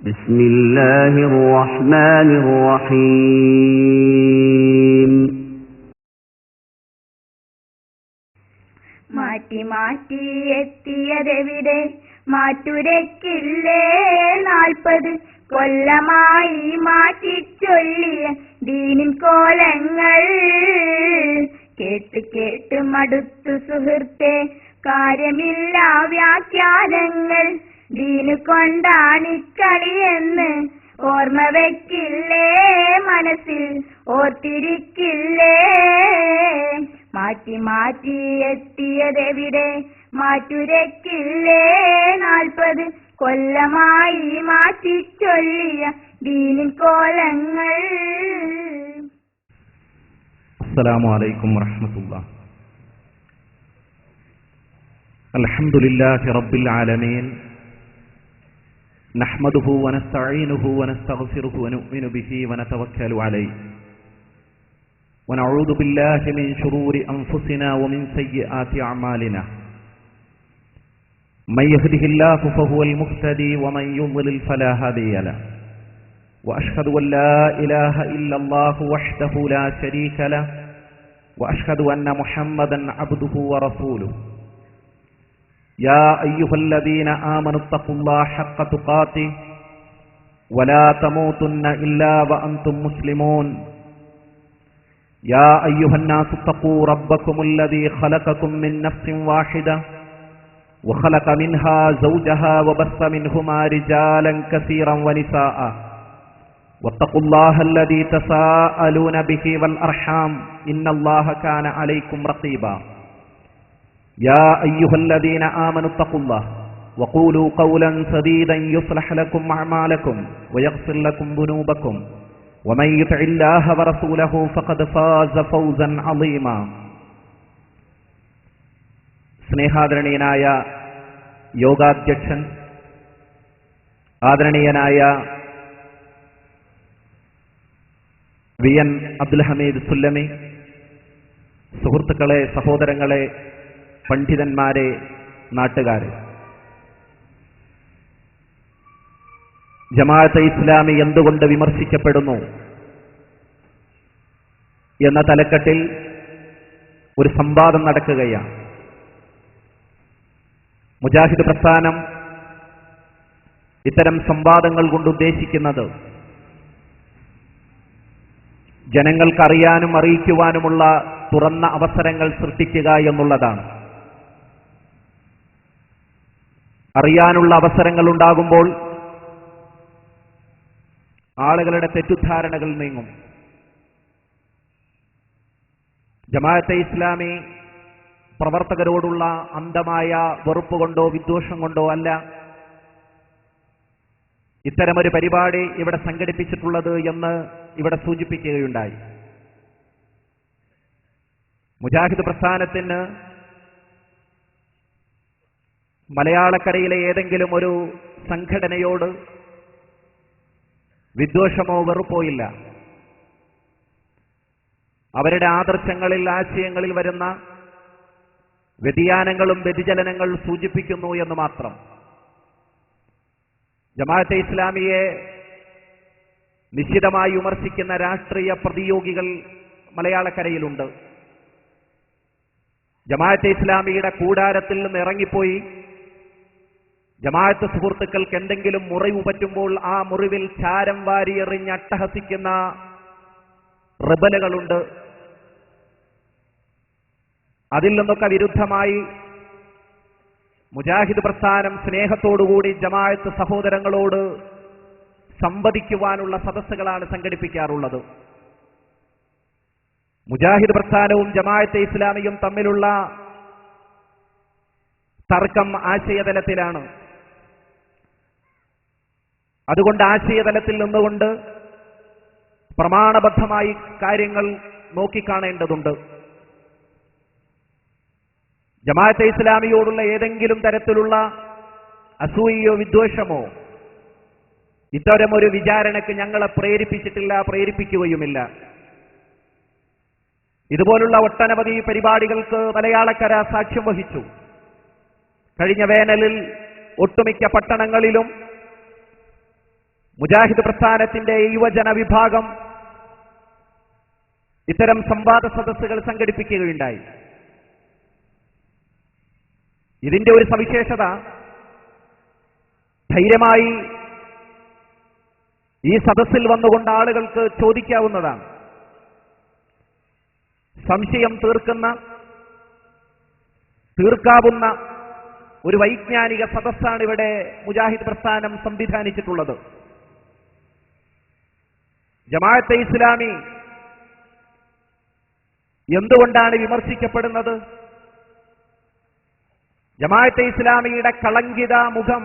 بسم الله الرحمن الرحيم മാറ്റി മാറ്റി എത്തിയതെവിടെ മാറ്റുരയ്ക്കില്ലേ 40 കൊല്ലമായി മാറ്റിച്ചൊല്ലിയ ദീനിൻ കോലങ്ങൾ കേട്ട് കേട്ട് മടുത്തു സുഹൃത്തെ കാര്യമില്ല വ്യാഖ്യാനങ്ങൾ ദീനു കൊണ്ടാണിക്കളിയെന്ന് ഓർമ്മ വയ്ക്കില്ലേ മനസ്സിൽ ഓർത്തിരിക്കില്ലേ മാറ്റി മാറ്റി എത്തിയതെവിടെ മാറ്റുരയ്ക്കില്ലേ 40 കൊല്ലമായി മാറ്റിച്ചൊല്ലിയ ദീനിൻ കോലങ്ങൾ. അസ്സലാമു അലൈക്കും വറഹ്മത്തുള്ളാഹി. അൽഹംദുലില്ലാഹി റബ്ബിൽ ആലമീൻ. നഹ്മദുഹു വനസ്തഈനുഹു വനസ്തഗ്ഫിറുഹു വനുഅ്മിനു ബിഹി വനതവക്കലു അലൈഹി വനഊദു ബില്ലാഹി മിൻ ശുറൂരി അൻഫുസിനാ വമിൻ സയ്യിആതി അഅമാലിനാ. മൻ യഹ്ദിഹില്ലാഹു ഫഹുവൽ മുഹ്തദി വമൻ യുദ്ലിൽ ഫലാ ഹാദിയ ലഹു. വഅശ്ഹദു അൻ ലാ ഇലാഹ ഇല്ലല്ലാഹു വഹ്ദഹു ലാ ശരീക ലഹു വഅശ്ഹദു അന്ന മുഹമ്മദൻ അബ്ദുഹു വറസൂലുഹു. യാ അയ്യുഹല്ലദീന ആമനു തഖുല്ലാഹ ഹഖ്ക തുഖാതിഹി വലാ തമൂതുന്ന ഇല്ലാ വഅൻതും മുസ്ലിമൂൻ. യാ അയ്യുഹന്നാസു തഖൂ റബ്ബകുമുല്ലദീ ഖലഖകും മിൻ നഫ്സിൻ വാഹിദ വഖലഖ മിൻഹാ സൗജഹാ വബസ്സ മിൻഹുമാ റിജാലൻ കസീറൻ വനിസാഅ വത്തഖുല്ലാഹല്ലദീ തസാഅലൂന ബിഹി വൽ അർഹാം ഇന്നല്ലാഹ കാന അലൈക്കും റഖീബാ. യാ അയ്യുഹല്ലദീന ആമനു തഖുല്ലാഹ വഖൂലൂ ഖൗലൻ സദീദൻ യുസ്ലിഹ് ലക്കും അഅമാലക്കും വയഗ്ഫിർ ലക്കും ദുനൂബക്കും വമൻ യുതിഇല്ലാഹ വറസൂലഹു ഫഖദ് ഫാസ ഫൗസൻ അളീമാ. സ്നേഹാദരണീയനായ യോഗാധ്യക്ഷൻ, ആദരണീയനായ വി എൻ അബ്ദുൽ ഹമീദ് സുല്ലമി, സുഹൃത്തുക്കളെ, സഹോദരങ്ങളെ, പണ്ഡിതന്മാരെ, നാട്ടുകാരെ, ജമാഅത്തെ ഇസ്ലാമി എന്തുകൊണ്ട് വിമർശിക്കപ്പെടുന്നു എന്ന തലക്കെട്ടിൽ ഒരു സംവാദം നടക്കുകയാണ്. മുജാഹിദ് പ്രസ്ഥാനം ഇത്തരം സംവാദങ്ങൾ കൊണ്ട് ഉദ്ദേശിക്കുന്നത് ജനങ്ങൾക്കറിയാനും അറിയിക്കുവാനുമുള്ള തുറന്ന അവസരങ്ങൾ സൃഷ്ടിക്കുക എന്നുള്ളതാണ്. അറിയാനുള്ള അവസരങ്ങൾ ഉണ്ടാകുമ്പോൾ ആളുകളുടെ തെറ്റുദ്ധാരണകൾ നീങ്ങും. ജമാഅത്തെ ഇസ്ലാമി പ്രവർത്തകരോടുള്ള അന്ധമായ വെറുപ്പ് കൊണ്ടോ വിദ്വേഷം കൊണ്ടോ അല്ല ഇത്തരമൊരു പരിപാടി ഇവിടെ സംഘടിപ്പിച്ചിട്ടുള്ളത് എന്ന് ഇവിടെ സൂചിപ്പിക്കുകയുണ്ടായി. മുജാഹിദ് പ്രസ്ഥാനത്തിന് മലയാളക്കരയിലെ ഏതെങ്കിലും ഒരു സംഘടനയോട് വിദ്വേഷമോ വെറുപ്പോ ഇല്ല. അവരുടെ ആദർശങ്ങളിൽ, ആശയങ്ങളിൽ വരുന്ന വ്യതിയാനങ്ങളും വ്യതിചലനങ്ങൾ സൂചിപ്പിക്കുന്നു എന്ന് മാത്രം. ജമാഅത്തെ ഇസ്ലാമിയെ നിശ്ചിതമായി വിമർശിക്കുന്ന രാഷ്ട്രീയ പ്രതിയോഗികൾ മലയാളക്കരയിലുണ്ട്. ജമാഅത്തെ ഇസ്ലാമിയുടെ കൂടാരത്തിൽ നിന്ന് ഇറങ്ങിപ്പോയി ജമാഅത്ത് സുഹൃത്തുക്കൾക്ക് എന്തെങ്കിലും മുറിവ് പറ്റുമ്പോൾ ആ മുറിവിൽ ചാരം വാരിയെറിഞ്ഞ് അട്ടഹസിക്കുന്ന റിബലുകളുണ്ട്. അതിൽ നിന്നൊക്കെ വിരുദ്ധമായി മുജാഹിദ് പ്രസ്ഥാനം സ്നേഹത്തോടുകൂടി ജമാഅത്ത് സഹോദരങ്ങളോട് സംവദിക്കുവാനുള്ള സദസ്സുകളാണ് സംഘടിപ്പിക്കാറുള്ളത്. മുജാഹിദ് പ്രസ്ഥാനവും ജമാഅത്തെ ഇസ്ലാമിയും തമ്മിലുള്ള തർക്കം ആശയതലത്തിലാണ്. അതുകൊണ്ട് ആശയതലത്തിൽ നിന്നുകൊണ്ട് പ്രമാണബദ്ധമായി കാര്യങ്ങൾ നോക്കിക്കാണേണ്ടതുണ്ട്. ജമാഅത്തെ ഇസ്ലാമിയോടുള്ള ഏതെങ്കിലും തരത്തിലുള്ള അസൂയയോ വിദ്വേഷമോ ഇത്തരമൊരു വിചാരണയ്ക്ക് ഞങ്ങളെ പ്രേരിപ്പിച്ചിട്ടില്ല, പ്രേരിപ്പിക്കുകയുമില്ല. ഇതുപോലുള്ള ഒട്ടനവധി പരിപാടികൾക്ക് മലയാളക്കര സാക്ഷ്യം വഹിച്ചു. കഴിഞ്ഞ വേനലിൽ ഒട്ടുമിക്ക പട്ടണങ്ങളിലും മുജാഹിദ് പ്രസ്ഥാനത്തിന്റെ യുവജന വിഭാഗം ഇത്തരം സംവാദ സദസ്സുകൾ സംഘടിപ്പിക്കുകയുണ്ടായി. ഇതിന്റെ ഒരു സവിശേഷത, ധൈര്യമായി ഈ സദസ്സിൽ വന്നുകൊണ്ട് ആളുകൾക്ക് ചോദിക്കാവുന്നതാണ്. സംശയം തീർക്കാവുന്ന ഒരു വൈജ്ഞാനിക സദസ്സാണ് ഇവിടെ മുജാഹിദ് പ്രസ്ഥാനം സംവിധാനിച്ചിട്ടുള്ളത്. ജമാഅത്തെ ഇസ്ലാമി എന്തുകൊണ്ടാണ് വിമർശിക്കപ്പെടുന്നത്? ജമാഅത്തെ ഇസ്ലാമിയുടെ കളങ്കിത മുഖം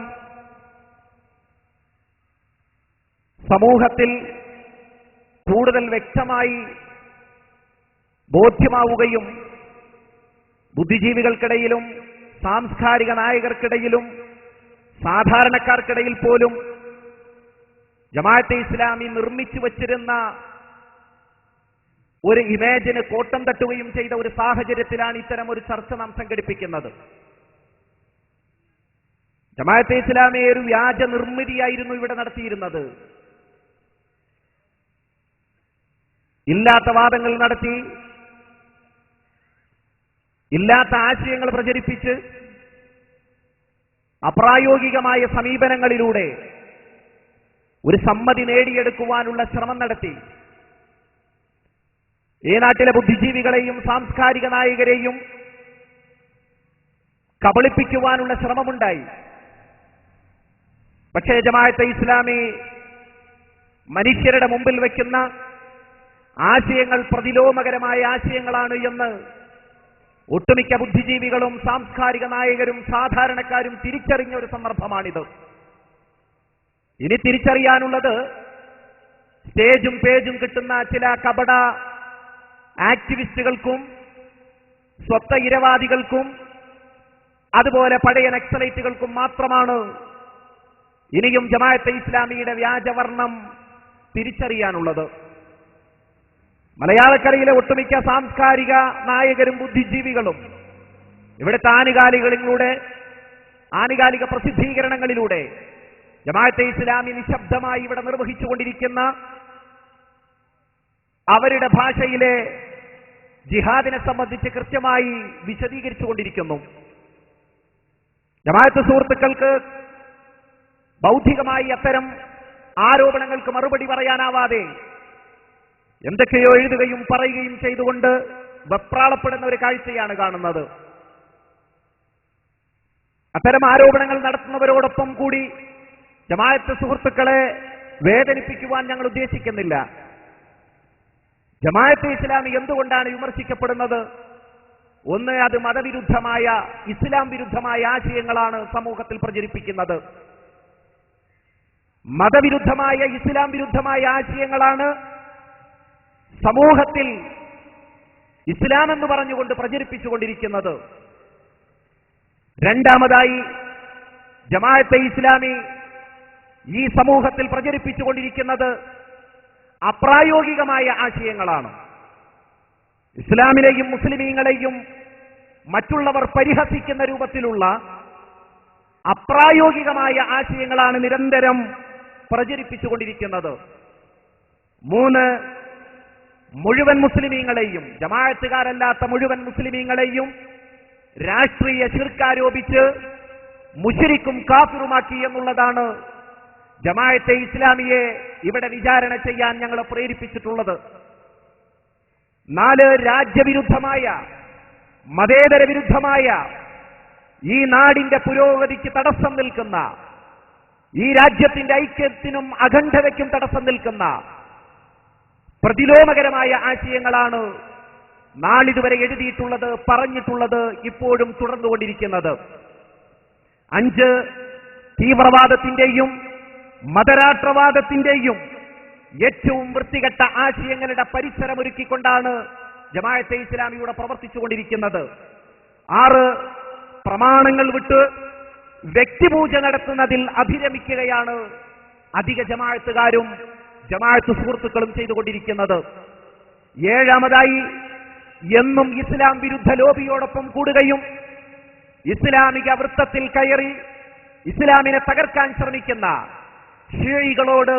സമൂഹത്തിൽ കൂടുതൽ വ്യക്തമായി ബോധ്യമാവുകയും ബുദ്ധിജീവികൾക്കിടയിലും സാംസ്കാരിക നായകർക്കിടയിലും സാധാരണക്കാർക്കിടയിൽ പോലും ജമാഅത്തെ ഇസ്ലാമി നിർമ്മിച്ചു വച്ചിരുന്ന ഒരു ഇമേജിന് കോട്ടം തട്ടുകയും ചെയ്ത ഒരു സാഹചര്യത്തിലാണ് ഇത്തരം ഒരു ചർച്ച നാം സംഘടിപ്പിക്കുന്നത്. ജമാഅത്തെ ഇസ്ലാമി ഒരു വ്യാജ നിർമ്മിതിയായിരുന്നു ഇവിടെ നടത്തിയിരുന്നത്. ഇല്ലാത്ത വാദങ്ങൾ നടത്തി, ഇല്ലാത്ത ആശയങ്ങൾ പ്രചരിപ്പിച്ച്, അപ്രായോഗികമായ സമീപനങ്ങളിലൂടെ ഒരു സമ്മതി നേടിയെടുക്കുവാനുള്ള ശ്രമം നടത്തി. ഈ നാട്ടിലെ ബുദ്ധിജീവികളെയും സാംസ്കാരിക നായകരെയും കബളിപ്പിക്കുവാനുള്ള ശ്രമമുണ്ടായി. പക്ഷേ ജമാഅത്തെ ഇസ്ലാമി മനുഷ്യരുടെ മുമ്പിൽ വയ്ക്കുന്ന ആശയങ്ങൾ പ്രതിലോമകരമായ ആശയങ്ങളാണ് എന്ന് ഒട്ടുമിക്ക ബുദ്ധിജീവികളും സാംസ്കാരിക നായകരും സാധാരണക്കാരും തിരിച്ചറിഞ്ഞ ഒരു സന്ദർഭമാണിത്. ഇനി തിരിച്ചറിയാനുള്ളത് സ്റ്റേജും പേജും കിട്ടുന്ന ചില കപട ആക്ടിവിസ്റ്റുകൾക്കും സ്വത്ത ഇരവാദികൾക്കും അതുപോലെ പഴയ നക്സലൈറ്റുകൾക്കും മാത്രമാണ് ഇനിയും ജമാഅത്തെ ഇസ്ലാമിയുടെ വ്യാജവർണം തിരിച്ചറിയാനുള്ളത്. മലയാളക്കരയിലെ ഒട്ടുമിക്ക സാംസ്കാരിക നായകരും ബുദ്ധിജീവികളും ഇവിടുത്തെ ആനുകാലിക പ്രസിദ്ധീകരണങ്ങളിലൂടെ ജമാഅത്തെ ഇസ്ലാമി നിശബ്ദമായി ഇവിടെ നിർവഹിച്ചുകൊണ്ടിരിക്കുന്ന അവരുടെ ഭാഷയിലെ ജിഹാദിനെ സംബന്ധിച്ച് കൃത്യമായി വിശദീകരിച്ചുകൊണ്ടിരിക്കുന്നു. ജമാഅത്ത് സുഹൃത്തുക്കൾക്ക് ബൗദ്ധികമായി അത്തരം ആരോപണങ്ങൾക്ക് മറുപടി പറയാനാവാതെ എന്തൊക്കെയോ എഴുതുകയും പറയുകയും ചെയ്തുകൊണ്ട് വെപ്രാളപ്പെടുന്ന ഒരു കാഴ്ചയാണ് കാണുന്നത്. അത്തരം ആരോപണങ്ങൾ നടത്തുന്നവരോടൊപ്പം കൂടി ജമാഅത്ത് സുഹൃത്തുക്കളെ വേദനിപ്പിക്കുവാൻ ഞങ്ങൾ ഉദ്ദേശിക്കുന്നില്ല. ജമാഅത്തെ ഇസ്ലാമി എന്തുകൊണ്ടാണ് വിമർശിക്കപ്പെടുന്നത്? ഒന്ന്, അത് മതവിരുദ്ധമായ ഇസ്ലാം വിരുദ്ധമായ ആശയങ്ങളാണ് സമൂഹത്തിൽ പ്രചരിപ്പിക്കുന്നത്. മതവിരുദ്ധമായ ഇസ്ലാം വിരുദ്ധമായ ആശയങ്ങളാണ് സമൂഹത്തിൽ ഇസ്ലാം എന്ന് പറഞ്ഞുകൊണ്ട് പ്രചരിപ്പിച്ചുകൊണ്ടിരിക്കുന്നത്. രണ്ടാമതായി, ജമാഅത്തെ ഇസ്ലാമി ഈ സമൂഹത്തിൽ പ്രചരിപ്പിച്ചുകൊണ്ടിരിക്കുന്നത് അപ്രായോഗികമായ ആശയങ്ങളാണ്. ഇസ്ലാമിനെയും മുസ്ലിമീങ്ങളെയും മറ്റുള്ളവർ പരിഹസിക്കുന്ന രൂപത്തിലുള്ള അപ്രായോഗികമായ ആശയങ്ങളാണ് നിരന്തരം പ്രചരിപ്പിച്ചുകൊണ്ടിരിക്കുന്നത്. മൂന്ന്, മുഴുവൻ മുസ്ലിമീങ്ങളെയും, ജമാഅത്തുകാരല്ലാത്ത മുഴുവൻ മുസ്ലിമീങ്ങളെയും രാഷ്ട്രീയ ശിർക്കാരോപിച്ച് മുശ്രിക്കും കാഫിറുമാക്കി എന്നുള്ളതാണ് ജമാഅത്തെ ഇസ്ലാമിയെ ഇവിടെ വിചാരണ ചെയ്യാൻ ഞങ്ങളെ പ്രേരിപ്പിച്ചിട്ടുള്ളത്. നാല്, രാജ്യവിരുദ്ധമായ മതേതര വിരുദ്ധമായ ഈ നാടിന്റെ പുരോഗതിക്ക് തടസ്സം നിൽക്കുന്ന, ഈ രാജ്യത്തിന്റെ ഐക്യത്തിനും അഖണ്ഡതയ്ക്കും തടസ്സം നിൽക്കുന്ന പ്രതിലോമകരമായ ആശയങ്ങളാണ് നാളിതുവരെ എഴുതിയിട്ടുള്ളത്, പറഞ്ഞിട്ടുള്ളത്, ഇപ്പോഴും തുടർന്നുകൊണ്ടിരിക്കുന്നത്. അഞ്ച്, തീവ്രവാദത്തിന്റെയും മതരാഷ്ട്രവാദത്തിന്റെയും ഏറ്റവും വൃത്തികെട്ട ആശയങ്ങളുടെ പരിസരമൊരുക്കിക്കൊണ്ടാണ് ജമാഅത്തെ ഇസ്ലാമിയുടെ പ്രവർത്തിച്ചുകൊണ്ടിരിക്കുന്നത്. ആറ്, പ്രമാണങ്ങൾ വിട്ട് വ്യക്തിപൂജ നടത്തുന്നതിൽ അഭിരമിക്കുകയാണ് അധിക ജമാഅത്തുകാരും ജമാഅത്ത് സുഹൃത്തുക്കളും ചെയ്തുകൊണ്ടിരിക്കുന്നത്. ഏഴാമതായി, എന്നും ഇസ്ലാം വിരുദ്ധ ലോബിയോടൊപ്പം കൂടുകയും ഇസ്ലാമിക വൃത്തത്തിൽ കയറി ഇസ്ലാമിനെ തകർക്കാൻ ശ്രമിക്കുന്ന ഷിയകളോട്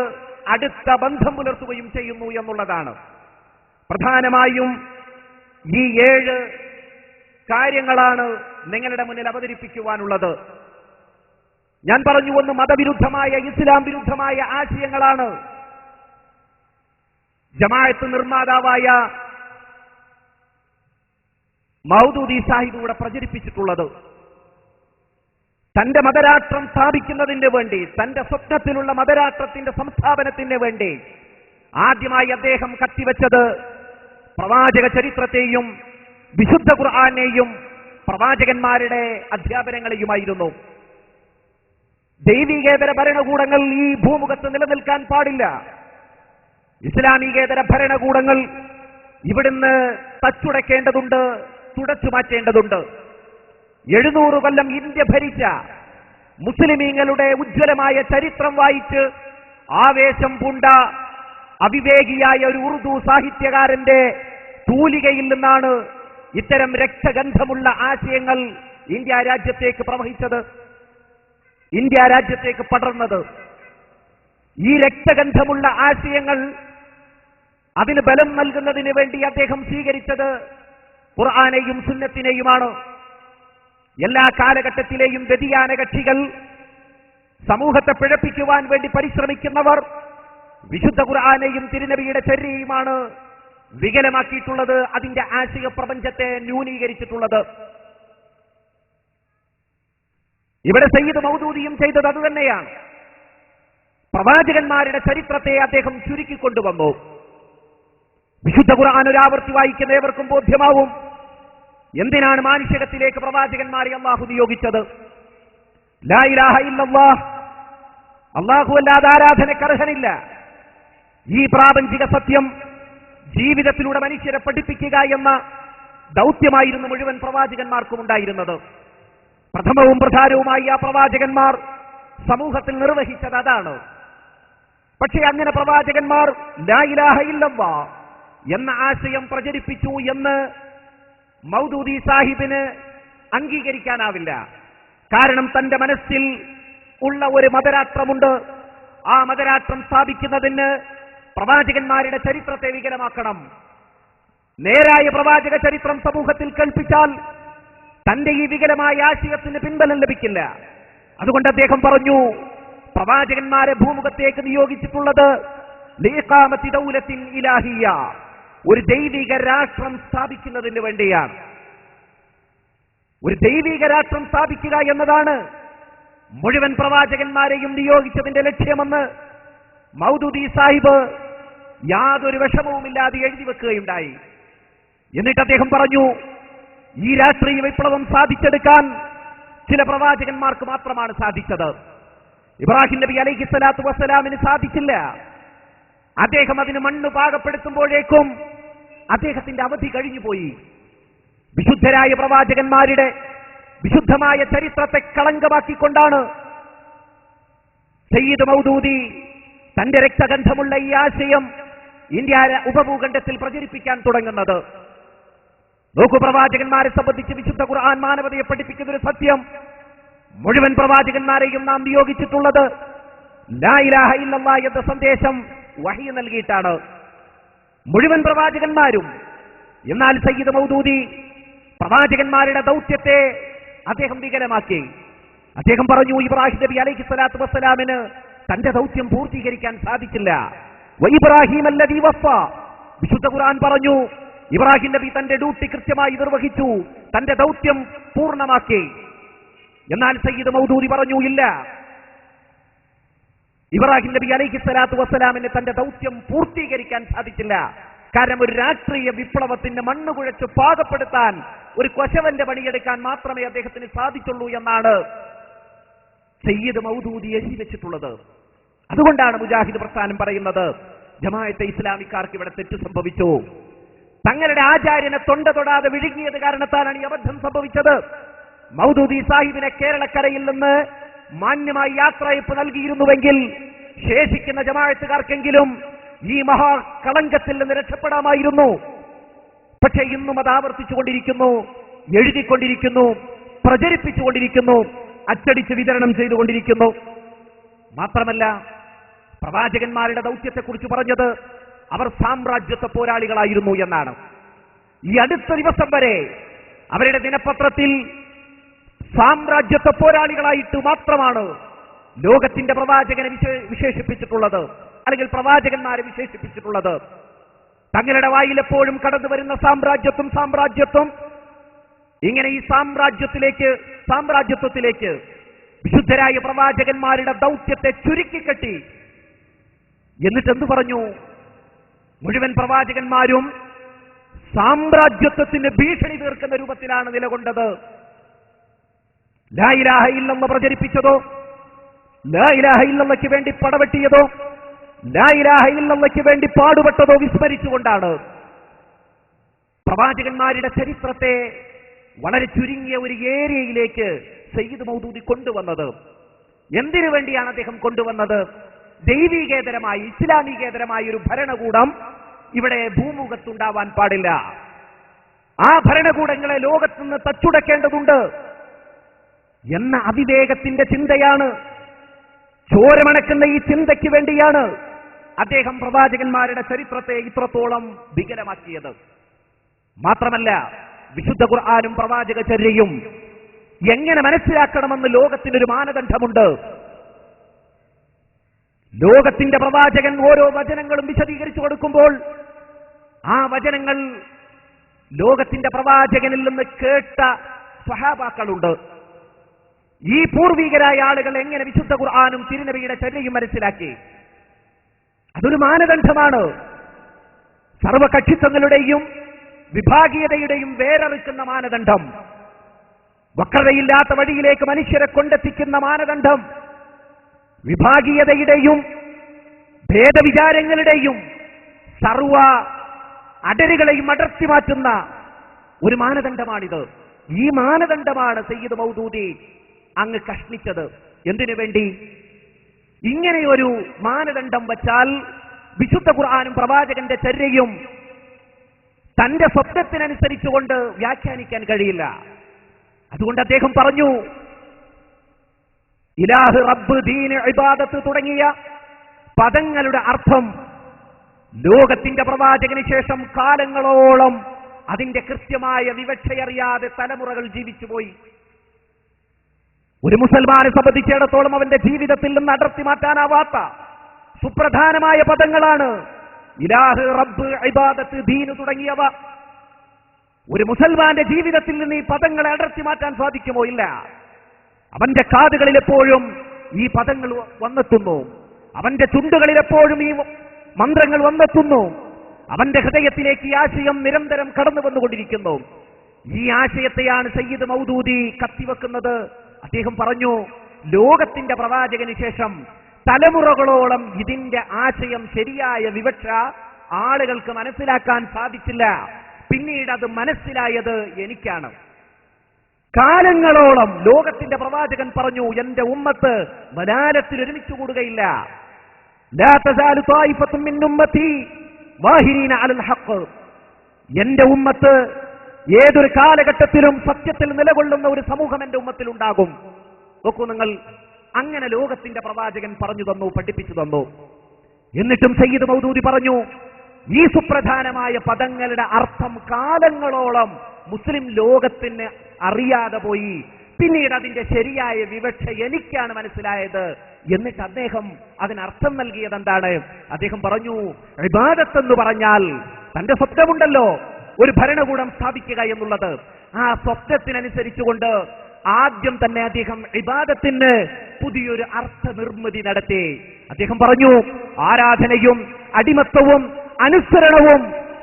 അടുത്ത ബന്ധം പുലർത്തുകയും ചെയ്യുന്നു എന്നുള്ളതാണ്. പ്രധാനമായും ഈ 7 കാര്യങ്ങളാണ് നിങ്ങളുടെ മുന്നിൽ അവതരിപ്പിക്കുവാനുള്ളത്. ഞാൻ പറഞ്ഞു, ഒന്ന് മതവിരുദ്ധമായ, ഇസ്ലാം വിരുദ്ധമായ ആശയങ്ങളാണ് ജമാഅത്ത് നിർമ്മാതാവായ മൗദൂദി സാഹിബ് ഇവിടെ പ്രചരിപ്പിച്ചിട്ടുള്ളത്. തന്റെ മതരാഷ്ട്രം സ്ഥാപിക്കുന്നതിന് വേണ്ടി, തന്റെ സ്വപ്നത്തിലുള്ള മതരാഷ്ട്രത്തിന്റെ സംസ്ഥാപനത്തിന് വേണ്ടി ആദ്യമായി അദ്ദേഹം കത്തിവെച്ചത് പ്രവാചക ചരിത്രത്തെയും വിശുദ്ധ ഖുർആനെയും പ്രവാചകന്മാരുടെ അധ്യാപനങ്ങളെയുമായിരുന്നു. ദൈവികേതര ഭരണകൂടങ്ങൾ ഈ ഭൂമുഖത്ത് നിലനിൽക്കാൻ പാടില്ല. ഇസ്ലാമികേതര ഭരണകൂടങ്ങൾ ഇവിടുന്ന് തച്ചുടയ്ക്കേണ്ടതുണ്ട്, തുടച്ചു മാറ്റേണ്ടതുണ്ട്. 700 കൊല്ലം ഇന്ത്യ ഭരിച്ച മുസ്ലിമീങ്ങളുടെ ഉജ്ജ്വലമായ ചരിത്രം വായിച്ച് ആവേശം പൂണ്ട അവിവേകിയായ ഒരു ഉറുദു സാഹിത്യകാരന്റെ തൂലികയിൽ നിന്നാണ് ഇത്തരം രക്തഗന്ധമുള്ള ആശയങ്ങൾ ഇന്ത്യ രാജ്യത്തേക്ക് പ്രവഹിച്ചത്, ഇന്ത്യ രാജ്യത്തേക്ക് പടർന്നത്. ഈ രക്തഗന്ധമുള്ള ആശയങ്ങൾ അതിന് ബലം നൽകുന്നതിന് വേണ്ടി അദ്ദേഹം സ്വീകരിച്ചത് ഖുർആനെയും സുന്നത്തിനെയുമാണ്. എല്ലാ കാലഘട്ടത്തിലെയും വ്യതിയാന കക്ഷികൾ, സമൂഹത്തെ പിഴപ്പിക്കുവാൻ വേണ്ടി പരിശ്രമിക്കുന്നവർ വിശുദ്ധ ഖുർആനെയും തിരുനബിയുടെ ചര്യയുമാണ് വികലമാക്കിയിട്ടുള്ളത്, അതിന്റെ ആശയ പ്രപഞ്ചത്തെ ന്യൂനീകരിച്ചിട്ടുള്ളത്. ഇവിടെ സയ്യിദ് മൗദൂദിയും ചെയ്തത് അതുതന്നെയാണ്. പ്രവാചകന്മാരുടെ ചരിത്രത്തെ അദ്ദേഹം ചുരുക്കിക്കൊണ്ടുവന്നു. വിശുദ്ധ ഖുർആൻ ഒരാവർത്തി വായിക്കുന്ന ഏവർക്കും ബോധ്യമാവും എന്തിനാണ് മാനുഷികത്തിലേക്ക് പ്രവാചകന്മാരെ അള്ളാഹു നിയോഗിച്ചത്. ലാ ഇലാഹ ഇല്ലല്ലാഹ്, അള്ളാഹു അല്ലാതെ ആരാധനയ്ക്ക് അർഹനില്ല. ഈ പ്രാപഞ്ചിക സത്യം ജീവിതത്തിലൂടെ മനുഷ്യരെ പഠിപ്പിക്കുക എന്ന ദൗത്യമായിരുന്നു മുഴുവൻ പ്രവാചകന്മാർക്കും ഉണ്ടായിരുന്നത്. പ്രഥമവും പ്രധാനവുമായി ആ പ്രവാചകന്മാർ സമൂഹത്തിൽ നിർവഹിച്ചത് അതാണ്. പക്ഷേ അങ്ങനെ പ്രവാചകന്മാർ ലാ ഇലാഹ ഇല്ലല്ലാഹ് എന്ന ആശയം പ്രചരിപ്പിച്ചു എന്ന് മൗദൂദി സാഹിബിന് അംഗീകരിക്കാനാവില്ല. കാരണം തന്റെ മനസ്സിൽ ഉള്ള ഒരു മതരാഷ്ട്രമുണ്ട്. ആ മതരാഷ്ട്രം സ്ഥാപിക്കുന്നതിന് പ്രവാചകന്മാരുടെ ചരിത്രത്തെ വികലമാക്കണം. നേരായ പ്രവാചക ചരിത്രം സമൂഹത്തിൽ കൽപ്പിച്ചാൽ തന്റെ ഈ വികലമായ ആശയത്തിന് പിൻബലം ലഭിക്കില്ല. അതുകൊണ്ട് അദ്ദേഹം പറഞ്ഞു, പ്രവാചകന്മാരെ ഭൂമുഖത്തേക്ക് നിയോഗിച്ചിട്ടുള്ളത് ലീഖാമത്തി ദൗലത്തിൻ ഇലാഹിയ, ഒരു ദൈവിക രാഷ്ട്രം സ്ഥാപിക്കുന്നതിന് വേണ്ടിയാണ്. ഒരു ദൈവിക രാഷ്ട്രം സ്ഥാപിക്കുക എന്നതാണ് മുഴുവൻ പ്രവാചകന്മാരെയും നിയോഗിച്ചതിന്റെ ലക്ഷ്യമെന്ന് മൗദൂദി സാഹിബ് യാതൊരു വിഷമവുമില്ലാതെ എഴുതി വെക്കുകയുണ്ടായി. എന്നിട്ട് അദ്ദേഹം പറഞ്ഞു, ഈ രാഷ്ട്രീയ വിപ്ലവം സാധിച്ചെടുക്കാൻ ചില പ്രവാചകന്മാർക്ക് മാത്രമാണ് സാധിച്ചത്. ഇബ്രാഹിം നബി അലൈഹി സ്വലാത്തു വസ്സലാമിന് സാധിച്ചില്ല. അദ്ദേഹം അതിന് മണ്ണ് പാകപ്പെടുത്തുമ്പോഴേക്കും അദ്ദേഹത്തിന്റെ അവധി കഴിഞ്ഞുപോയി. വിശുദ്ധരായ പ്രവാചകന്മാരുടെ വിശുദ്ധമായ ചരിത്രത്തെ കളങ്കമാക്കിക്കൊണ്ടാണ് സയ്യിദ് മൗദൂദി തന്റെ രക്തഗന്ധമുള്ള ഈ ആശയം ഇന്ത്യ ഉപഭൂഖണ്ഡത്തിൽ പ്രചരിപ്പിക്കാൻ തുടങ്ങുന്നത്. നോക്കൂ, പ്രവാചകന്മാരെ സംബന്ധിച്ച് വിശുദ്ധ ഖുർആൻ മാനവതയെ പഠിപ്പിക്കുന്ന ഒരു സത്യം, മുഴുവൻ പ്രവാചകന്മാരെയും നാം നിയോഗിച്ചിട്ടുള്ളത് ലാ ഇലാഹ ഇല്ലല്ലാഹ് എന്ന സന്ദേശം വഹി നൽകിയിട്ടാണ്, മുഴുവൻ പ്രവാചകന്മാരും. എന്നാൽ സയ്യിദ് മൗദൂദി പ്രവാചകന്മാരുടെ ദൗത്യത്തെ അദ്ദേഹം വികലമാക്കി. അദ്ദേഹം പറഞ്ഞു, ഇബ്രാഹിം നബി അലൈഹി സ്വലാത്തു വസ്സലാമിന് തന്റെ ദൗത്യം പൂർത്തീകരിക്കാൻ സാധിച്ചില്ല. വഇബ്രാഹിം അല്ലദീ വഫ, വിശുദ്ധ ഖുർആൻ പറഞ്ഞു, ഇബ്രാഹിം നബി തന്റെ ഡ്യൂട്ടി കൃത്യമായി നിർവഹിച്ചു, തന്റെ ദൗത്യം പൂർണ്ണമാക്കി. എന്നാൽ സയ്യിദ് മൗദൂദി പറഞ്ഞു, ഇല്ല, ഇബ്രാഹിം നബി അലൈഹി സ്വലാത്തു വസ്സലാമിന് തന്റെ ദൗത്യം പൂർത്തീകരിക്കാൻ സാധിച്ചില്ല. കാരണം ഒരു രാഷ്ട്രീയ വിപ്ലവത്തിന്റെ മണ്ണ് കുഴച്ച് പാകപ്പെടുത്താൻ, ഒരു കൊശവന്റെ പണിയെടുക്കാൻ മാത്രമേ അദ്ദേഹത്തിന് സാധിച്ചുള്ളൂ എന്നാണ് സയ്യിദ് മൗദൂദി എഴുതി വെച്ചിട്ടുള്ളത്. അതുകൊണ്ടാണ് മുജാഹിദ് പ്രസ്ഥാനം പറയുന്നത്, ജമാഅത്തെ ഇസ്ലാമിക്കാർക്ക് ഇവിടെ തെറ്റ് സംഭവിച്ചു. തങ്ങളുടെ ആചാര്യനെ തൊണ്ട തൊടാതെ വിഴുങ്ങിയത് കാരണത്താലാണ് ഈ അബദ്ധം സംഭവിച്ചത്. മൗദൂദി സാഹിബിനെ കേരളക്കരയിൽ നിന്ന് മാന്യമായി യാത്രയപ്പ് നൽകിയിരുന്നുവെങ്കിൽ ശേഷിക്കുന്ന ജമാഅത്തുകാർക്കെങ്കിലും ഈ മഹാകളങ്കത്തിൽ നിന്ന് രക്ഷപ്പെടാമായിരുന്നു. പക്ഷേ ഇന്നും അത് ആവർത്തിച്ചുകൊണ്ടിരിക്കുന്നു, എഴുതിക്കൊണ്ടിരിക്കുന്നു, പ്രചരിപ്പിച്ചുകൊണ്ടിരിക്കുന്നു, അച്ചടിച്ച് വിതരണം ചെയ്തുകൊണ്ടിരിക്കുന്നു. മാത്രമല്ല പ്രവാചകന്മാരുടെ ദൗത്യത്തെക്കുറിച്ച് പറഞ്ഞത് അവർ സാമ്രാജ്യത്വ പോരാളികളായിരുന്നു എന്നാണ്. ഈ അടുത്ത ദിവസം വരെ അവരുടെ ദിനപത്രത്തിൽ സാമ്രാജ്യത്വ പോരാളികളായിട്ട് മാത്രമാണ് ലോകത്തിന്റെ പ്രവാചകനെ വിശേഷിപ്പിച്ചിട്ടുള്ളത്, അല്ലെങ്കിൽ പ്രവാചകന്മാരെ വിശേഷിപ്പിച്ചിട്ടുള്ളത്. തങ്ങളുടെ വായിൽ എപ്പോഴും കടന്നു വരുന്ന സാമ്രാജ്യത്വം ഇങ്ങനെ ഈ സാമ്രാജ്യത്വത്തിലേക്ക് വിശുദ്ധരായ പ്രവാചകന്മാരുടെ ദൗത്യത്തെ ചുരുക്കിക്കെട്ടി. എന്നിട്ടെന്ത് പറഞ്ഞു? മുഴുവൻ പ്രവാചകന്മാരും സാമ്രാജ്യത്വത്തിന് ഭീഷണി തീർക്കുന്ന രൂപത്തിലാണ് നിലകൊണ്ടത്. ലാ ഇലാഹ ഇല്ലല്ലാഹ് പ്രചരിപ്പിച്ചതോ, ലാ ഇലാഹ ഇല്ലല്ലാഹ്ക്ക് വേണ്ടി പടവെട്ടിയതോ, ലാ ഇലാഹ ഇല്ലല്ലാഹ്ക്ക് വേണ്ടി പാടുപെട്ടതോ വിസ്മരിച്ചുകൊണ്ടാണ് പ്രവാചകന്മാരുടെ ചരിത്രത്തെ വളരെ ചുരുങ്ങിയ ഒരു ഏരിയയിലേക്ക് സയ്യിദ് മൗദൂദി കൊണ്ടുവന്നത്. എന്തിനു വേണ്ടിയാണ് അദ്ദേഹം കൊണ്ടുവന്നത്? ദൈവീകേതരമായി, ഇസ്ലാമികേതരമായ ഒരു ഭരണകൂടം ഇവിടെ ഭൂമുഖത്തുണ്ടാവാൻ പാടില്ല. ആ ഭരണകൂടങ്ങളെ ലോകത്തുനിന്ന് തച്ചുടക്കേണ്ടതുണ്ട് എന്ന അവിവേകത്തിന്റെ ചിന്തയാണ്, ചോരമണക്കുന്ന ഈ ചിന്തയ്ക്ക് വേണ്ടിയാണ് അദ്ദേഹം പ്രവാചകന്മാരുടെ ചരിത്രത്തെ ഇത്രത്തോളം വികലമാക്കിയത്. മാത്രമല്ല, വിശുദ്ധ ഖുർആനും പ്രവാചക ചര്യയും എങ്ങനെ മനസ്സിലാക്കണമെന്ന് ലോകത്തിനൊരു മാനദണ്ഡമുണ്ട്. ലോകത്തിന്റെ പ്രവാചകൻ ഓരോ വചനങ്ങളും വിശദീകരിച്ചു കൊടുക്കുമ്പോൾ ആ വചനങ്ങൾ ലോകത്തിന്റെ പ്രവാചകനിൽ നിന്ന് കേട്ട സ്വഹാബാക്കളുണ്ട്. ഈ പൂർവികരായ ആളുകൾ എങ്ങനെ വിശുദ്ധ ഖുർആനും തിരുനബിയുടെ ചര്യയും മനസ്സിലാക്കി? അതൊരു മാനദണ്ഡമാണ്. സർവകക്ഷിത്വങ്ങളുടെയും വിഭാഗീയതയുടെയും വേരറുക്കുന്ന മാനദണ്ഡം, വക്രതയില്ലാത്ത വഴിയിലേക്ക് മനുഷ്യരെ കൊണ്ടെത്തിക്കുന്ന മാനദണ്ഡം, വിഭാഗീയതയുടെയും ഭേദവിചാരങ്ങളുടെയും സർവ അടരുകളെയും അടർത്തി മാറ്റുന്ന ഒരു മാനദണ്ഡമാണിത്. ഈ മാനദണ്ഡമാണ് സയ്യിദ് മൗദൂദി അങ്ങ് കഷ്ണിച്ചത്. എന്തിനു വേണ്ടി? ഇങ്ങനെയൊരു മാനദണ്ഡം വച്ചാൽ വിശുദ്ധ ഖുർആനും പ്രവാചകന്റെ ചര്യയും തന്റെ സ്വപ്നത്തിനനുസരിച്ചുകൊണ്ട് വ്യാഖ്യാനിക്കാൻ കഴിയില്ല. അതുകൊണ്ട് അദ്ദേഹം പറഞ്ഞു, ഇലാഹ്, റബ്ബ്, ദീന്, ഇബാദത്ത് തുടങ്ങിയ പദങ്ങളുടെ അർത്ഥം ലോകത്തിന്റെ പ്രവാചകന് ശേഷം കാലങ്ങളോളം അതിന്റെ കൃത്യമായ വിവക്ഷയറിയാതെ തലമുറകൾ ജീവിച്ചുപോയി. ഒരു മുസൽമാനെ സംബന്ധിച്ചിടത്തോളം അവന്റെ ജീവിതത്തിൽ നിന്ന് അടർത്തി മാറ്റാനാവാത്ത സുപ്രധാനമായ പദങ്ങളാണ് ഇലാഹ്, റബ്ബ്, ഇബാദത്ത്, ദീന് തുടങ്ങിയവ. ഒരു മുസൽമാന്റെ ജീവിതത്തിൽ നിന്ന് ഈ പദങ്ങളെ അടർത്തി മാറ്റാൻ സാധിക്കുമോ? ഇല്ല. അവന്റെ കാതുകളിൽ എപ്പോഴും ഈ പദങ്ങൾ വന്നെത്തുന്നു, അവന്റെ ചുണ്ടുകളിൽ എപ്പോഴും ഈ മന്ത്രങ്ങൾ വന്നെത്തുന്നു, അവന്റെ ഹൃദയത്തിലേക്ക് ഈ ആശയം നിരന്തരം കടന്നു വന്നുകൊണ്ടിരിക്കുന്നു. ഈ ആശയത്തെയാണ് സയ്യിദ് മൗദൂദി കത്തിവെക്കുന്നത്. അദ്ദേഹം പറഞ്ഞു, ലോകത്തിന്റെ പ്രവാചകന് ശേഷം തലമുറകളോളം ഇതിന്റെ ആശയം ശരിയായ വിവക്ഷ ആളുകൾക്ക് മനസ്സിലാക്കാൻ സാധിച്ചില്ല. പിന്നീട് അത് മനസ്സിലായത് എനിക്കാണ്. കാലങ്ങളോളം ലോകത്തിന്റെ പ്രവാചകൻ പറഞ്ഞു, എന്റെ ഉമ്മത്ത് വലാലത്തിൽ ഒരുമിച്ച് കൂടുകയില്ല. ലാ തസാലു ത്വായിഫത്തും മിൻ ഉമ്മത്തി വാഹിരീന അലൽ ഹഖ്. എന്റെ ഉമ്മത്ത് ഏതൊരു കാലഘട്ടത്തിലും സത്യത്തിൽ നിലകൊള്ളുന്ന ഒരു സമൂഹം എന്റെ ഉമ്മത്തിൽ ഉണ്ടാകും. നോക്കൂ നിങ്ങൾ, അങ്ങനെ ലോകത്തിന്റെ പ്രവാചകൻ പറഞ്ഞു തന്നു, പഠിപ്പിച്ചു തന്നു. എന്നിട്ടും സയ്യിദ് മൗദൂദി പറഞ്ഞു, ഈ സുപ്രധാനമായ പദങ്ങളുടെ അർത്ഥം കാലങ്ങളോളം മുസ്ലിം ലോകത്തിന് അറിയാതെ പോയി. പിന്നീട് അതിന്റെ ശരിയായ വിവക്ഷ എനിക്കാണ് മനസ്സിലായത്. എന്നിട്ട് അദ്ദേഹം അതിനർത്ഥം നൽകിയത് എന്താണ്? അദ്ദേഹം പറഞ്ഞു, ഇബാദത്ത് എന്ന് പറഞ്ഞാൽ തന്റെ സ്വപ്നമുണ്ടല്ലോ, ഒരു ഭരണകൂടം സ്ഥാപിക്കുക എന്നുള്ളത്. ആ സ്വപ്നത്തിനനുസരിച്ചുകൊണ്ട് ആദ്യം തന്നെ അദ്ദേഹം ഇബാദത്തിന് പുതിയൊരു അർത്ഥ നിർമ്മിതി നടത്തി. അദ്ദേഹം പറഞ്ഞു, ആരാധനയും അടിമത്തവും അനുസരണവും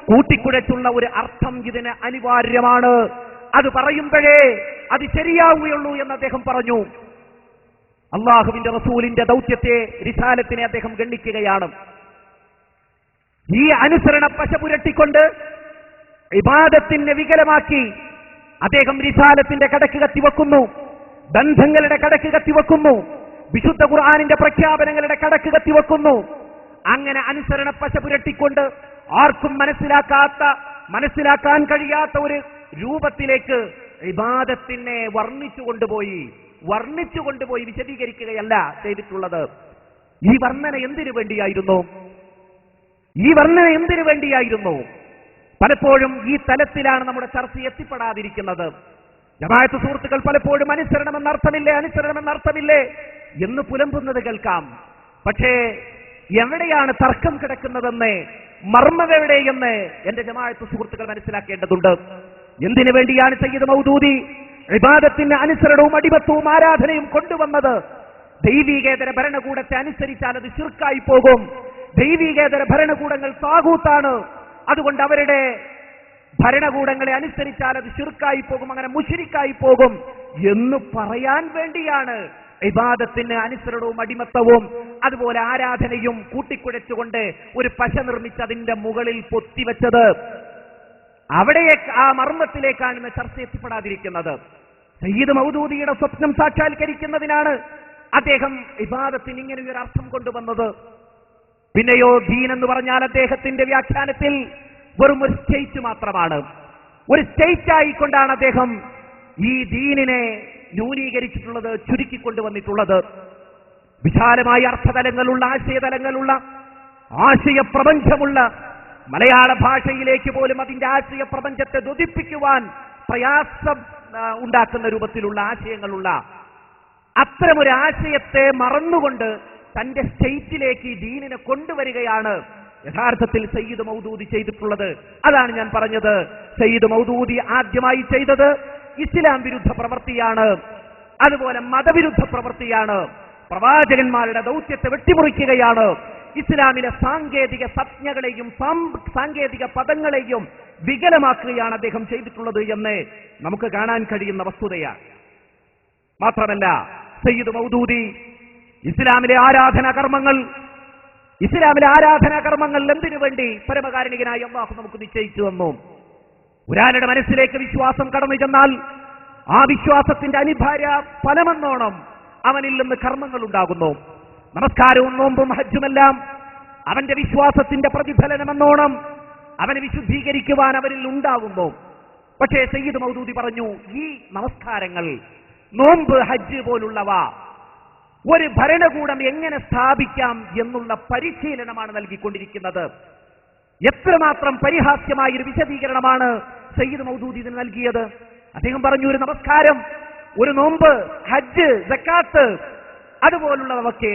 കൂട്ടിക്കുഴച്ചുള്ള ഒരു അർത്ഥം ഇതിന് അനിവാര്യമാണ്. അത് പറയുമ്പോഴേ അത് ശരിയാവുകയുള്ളൂ എന്ന് അദ്ദേഹം പറഞ്ഞു. അള്ളാഹുവിന്റെ റസൂലിന്റെ ദൗത്യത്തെ, റിസാലത്തിനെ അദ്ദേഹം ഗണ്ണിക്കുകയാണ്. ഈ അനുസരണ പശ പുരട്ടിക്കൊണ്ട് ഇബാദത്തിനെ വികലമാക്കി അദ്ദേഹം റിസാലത്തിന്റെ കടക്ക് കത്തിവെക്കുന്നു, ബന്ധങ്ങളുടെ കടക്ക് കത്തിവെക്കുന്നു, വിശുദ്ധ ഖുർആനിന്റെ പ്രഖ്യാപനങ്ങളുടെ കടക്ക് കത്തിവെക്കുന്നു. അങ്ങനെ അനുസരണ പശ പുരട്ടിക്കൊണ്ട് ആർക്കും മനസ്സിലാക്കാൻ കഴിയാത്ത ഒരു രൂപത്തിലേക്ക് ഇബാദത്തിനെ വർണ്ണിച്ചു കൊണ്ടുപോയി വിശദീകരിക്കുകയല്ല ചെയ്തിട്ടുള്ളത്. ഈ വർണ്ണന എന്തിനു വേണ്ടിയായിരുന്നു? ഈ വർണ്ണന എന്തിനു വേണ്ടിയായിരുന്നു? പലപ്പോഴും ഈ തലത്തിലാണ് നമ്മുടെ ചർച്ച എത്തിപ്പെടാതിരിക്കുന്നത്. ജമാഅത്ത് സുഹൃത്തുക്കൾ പലപ്പോഴും അനുസരണമെന്നർത്ഥമില്ലേ എന്ന് പുലമ്പുന്നത് കേൾക്കാം. പക്ഷേ എവിടെയാണ് തർക്കം കിടക്കുന്നതെന്ന്, മർമ്മം എവിടെയെന്ന് എന്റെ ജമാഅത്ത് സുഹൃത്തുക്കൾ മനസ്സിലാക്കേണ്ടതുണ്ട്. എന്തിനു വേണ്ടിയാണ് സയ്യിദ് മൗദൂദി ഇബാദത്തിന് അനുസരണവും അടിമത്തവും ആരാധനയും കൊണ്ടുവന്നത്? ദൈവികേതര ഭരണകൂടത്തെ അനുസരിച്ചാൽ അത് ശിർക്കായി പോകും. ദൈവികേതര ഭരണകൂടങ്ങൾ താഗൂത്താണ്, അതുകൊണ്ട് അവരുടെ ഭരണകൂടങ്ങളെ അനുസരിച്ചാൽ അത് ശിർക്കായി പോകും, അങ്ങനെ മുശ്രിക്കായി പോകും എന്ന് പറയാൻ വേണ്ടിയാണ് ഇബാദത്തിന് അനുസരണവും അടിമത്തവും അതുപോലെ ആരാധനയും കൂട്ടിക്കുഴച്ചുകൊണ്ട് ഒരു പശ നിർമ്മിച്ച് അതിന്റെ മുകളിൽ പൊത്തിവെച്ചത്. അവിടെ ആ മർമ്മത്തിലേക്കാണ് ഇന്ന് ചർച്ച എത്തിപ്പെടാതിരിക്കുന്നത്. സയ്യിദ് മൗദൂദിയുടെ സ്വപ്നം സാക്ഷാത്കരിക്കുന്നതിനാണ് അദ്ദേഹം ഇബാദത്തിന് ഇങ്ങനെ ഒരു അർത്ഥം കൊണ്ടുവന്നത്. പിന്നെയോ ദീൻ എന്ന് പറഞ്ഞാൽ അദ്ദേഹത്തിന്റെ വ്യാഖ്യാനത്തിൽ വെറും ഒരു സ്റ്റേറ്റ് മാത്രമാണ്. ഒരു സ്റ്റേറ്റ് ആയിക്കൊണ്ടാണ് അദ്ദേഹം ഈ ദീനിനെ ന്യൂനീകരിച്ചിട്ടുള്ളത്, ചുരുക്കിക്കൊണ്ടുവന്നിട്ടുള്ളത്. വിശാലമായ അർത്ഥതലങ്ങളുള്ള, ആശയതലങ്ങളുള്ള, ആശയപ്രപഞ്ചമുള്ള മലയാള ഭാഷയിലേക്ക് പോലും അതിന്റെ ആശയപ്രപഞ്ചത്തെ ദ്യോതിപ്പിക്കുവാൻ പ്രയാസം ഉണ്ടാക്കുന്ന രൂപത്തിലുള്ള ആശയങ്ങളുള്ള അത്തരമൊരു ആശയത്തെ മറന്നുകൊണ്ട് തന്റെ സ്റ്റേറ്റിലേക്ക് ഈ ദീനിനെ കൊണ്ടുവരികയാണ് യഥാർത്ഥത്തിൽ സയ്യിദ് മൗദൂദി ചെയ്തിട്ടുള്ളത്. അതാണ് ഞാൻ പറഞ്ഞത്. സയ്യിദ് മൗദൂദി ആദ്യമായി ചെയ്തത് ഇസ്ലാം വിരുദ്ധ പ്രവൃത്തിയാണ്, അതുപോലെ മതവിരുദ്ധ പ്രവൃത്തിയാണ്. പ്രവാചകന്മാരുടെ ദൗത്യത്തെ വെട്ടിമുറിക്കുകയാണ്. ഇസ്ലാമിലെ സാങ്കേതിക സംജ്ഞകളെയും സാങ്കേതിക പദങ്ങളെയും വികലമാക്കുകയാണ് അദ്ദേഹം ചെയ്തിട്ടുള്ളത് എന്ന് നമുക്ക് കാണാൻ കഴിയുന്ന വസ്തുതയാണ്. മാത്രമല്ല സയ്യിദ് മൗദൂദി ഇസ്ലാമിലെ ആരാധനാകർമ്മങ്ങൾ എന്തിനു വേണ്ടി പരമകാരുണികനായ അല്ലാഹു നമുക്ക് നിശ്ചയിച്ചു തന്നു. ഒരാളുടെ മനസ്സിലേക്ക് വിശ്വാസം കടന്നു ചെന്നാൽ ആ വിശ്വാസത്തിന്റെ അനിവാര്യ ഫലമെന്നോണം അവനിൽ നിന്ന് കർമ്മങ്ങൾ ഉണ്ടാകുന്നു. നമസ്കാരവും നോമ്പും ഹജ്ജുമെല്ലാം അവന്റെ വിശ്വാസത്തിന്റെ പ്രതിഫലനമെന്നോണം അവനെ വിശുദ്ധീകരിക്കുവാൻ അവനിൽ ഉണ്ടാകുന്നു. പക്ഷേ സയ്യിദ് മൗദൂദി പറഞ്ഞു, ഈ നമസ്കാരങ്ങൾ, നോമ്പ്, ഹജ്ജ് പോലുള്ളവ ഒരു ഭരണകൂടം എങ്ങനെ സ്ഥാപിക്കാം എന്നുള്ള പരിശീലനമാണ് നൽകിക്കൊണ്ടിരിക്കുന്നത്. എത്രമാത്രം പരിഹാസ്യമായ ഒരു വിശദീകരണമാണ് സയ്യിദ് മൗദൂദി ഇതിന് നൽകിയത്. അദ്ദേഹം പറഞ്ഞു, ഒരു നമസ്കാരം, ഒരു നോമ്പ്, ഹജ്ജ്, സക്കാത്ത് അതുപോലുള്ളവയൊക്കെ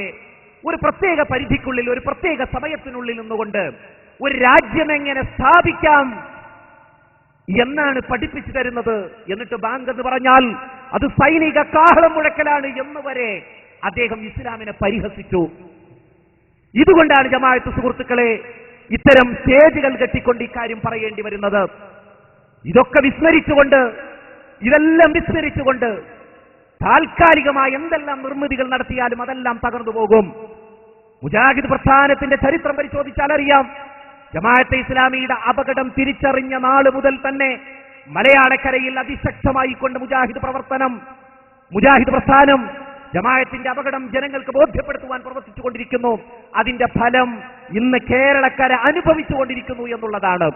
ഒരു പ്രത്യേക പരിധിക്കുള്ളിൽ, ഒരു പ്രത്യേക സമയത്തിനുള്ളിൽ നിന്നുകൊണ്ട് ഒരു രാജ്യം എങ്ങനെ സ്ഥാപിക്കാം എന്നാണ് പഠിപ്പിച്ചു തരുന്നത്. എന്നിട്ട് ബാങ്ക് എന്ന് പറഞ്ഞാൽ അത് സൈനിക കാഹളം മുഴക്കലാണ് എന്ന് വരെ അദ്ദേഹം ഇസ്ലാമിനെ പരിഹസിച്ചു. ഇതുകൊണ്ടാണ് ജമാഅത്ത് സുഹൃത്തുക്കളെ ഇത്തരം സ്റ്റേജുകൾ കെട്ടിക്കൊണ്ട് ഇക്കാര്യം പറയേണ്ടി വരുന്നത്. ഇതെല്ലാം വിസ്മരിച്ചുകൊണ്ട് താൽക്കാലികമായ എന്തെല്ലാം നിർമ്മിതികൾ നടത്തിയാലും അതെല്ലാം തകർന്നു പോകും. മുജാഹിദ് പ്രസ്ഥാനത്തിന്റെ ചരിത്രം പരിശോധിച്ചാൽ അറിയാം, ജമാഅത്തെ ഇസ്ലാമിയുടെ അപകടം തിരിച്ചറിഞ്ഞ നാള് മുതൽ തന്നെ മലയാളക്കരയിൽ അതിശക്തമായി കൊണ്ട് മുജാഹിദ് പ്രസ്ഥാനം ജമാഅത്തിന്റെ അപകടം ജനങ്ങൾക്ക് ബോധ്യപ്പെടുത്തുവാൻ പ്രവർത്തിച്ചുകൊണ്ടിരിക്കുന്നു. അതിന്റെ ഫലം ഇന്ന് കേരളക്കര അനുഭവിച്ചുകൊണ്ടിരിക്കുന്നു എന്നുള്ളതാണ്.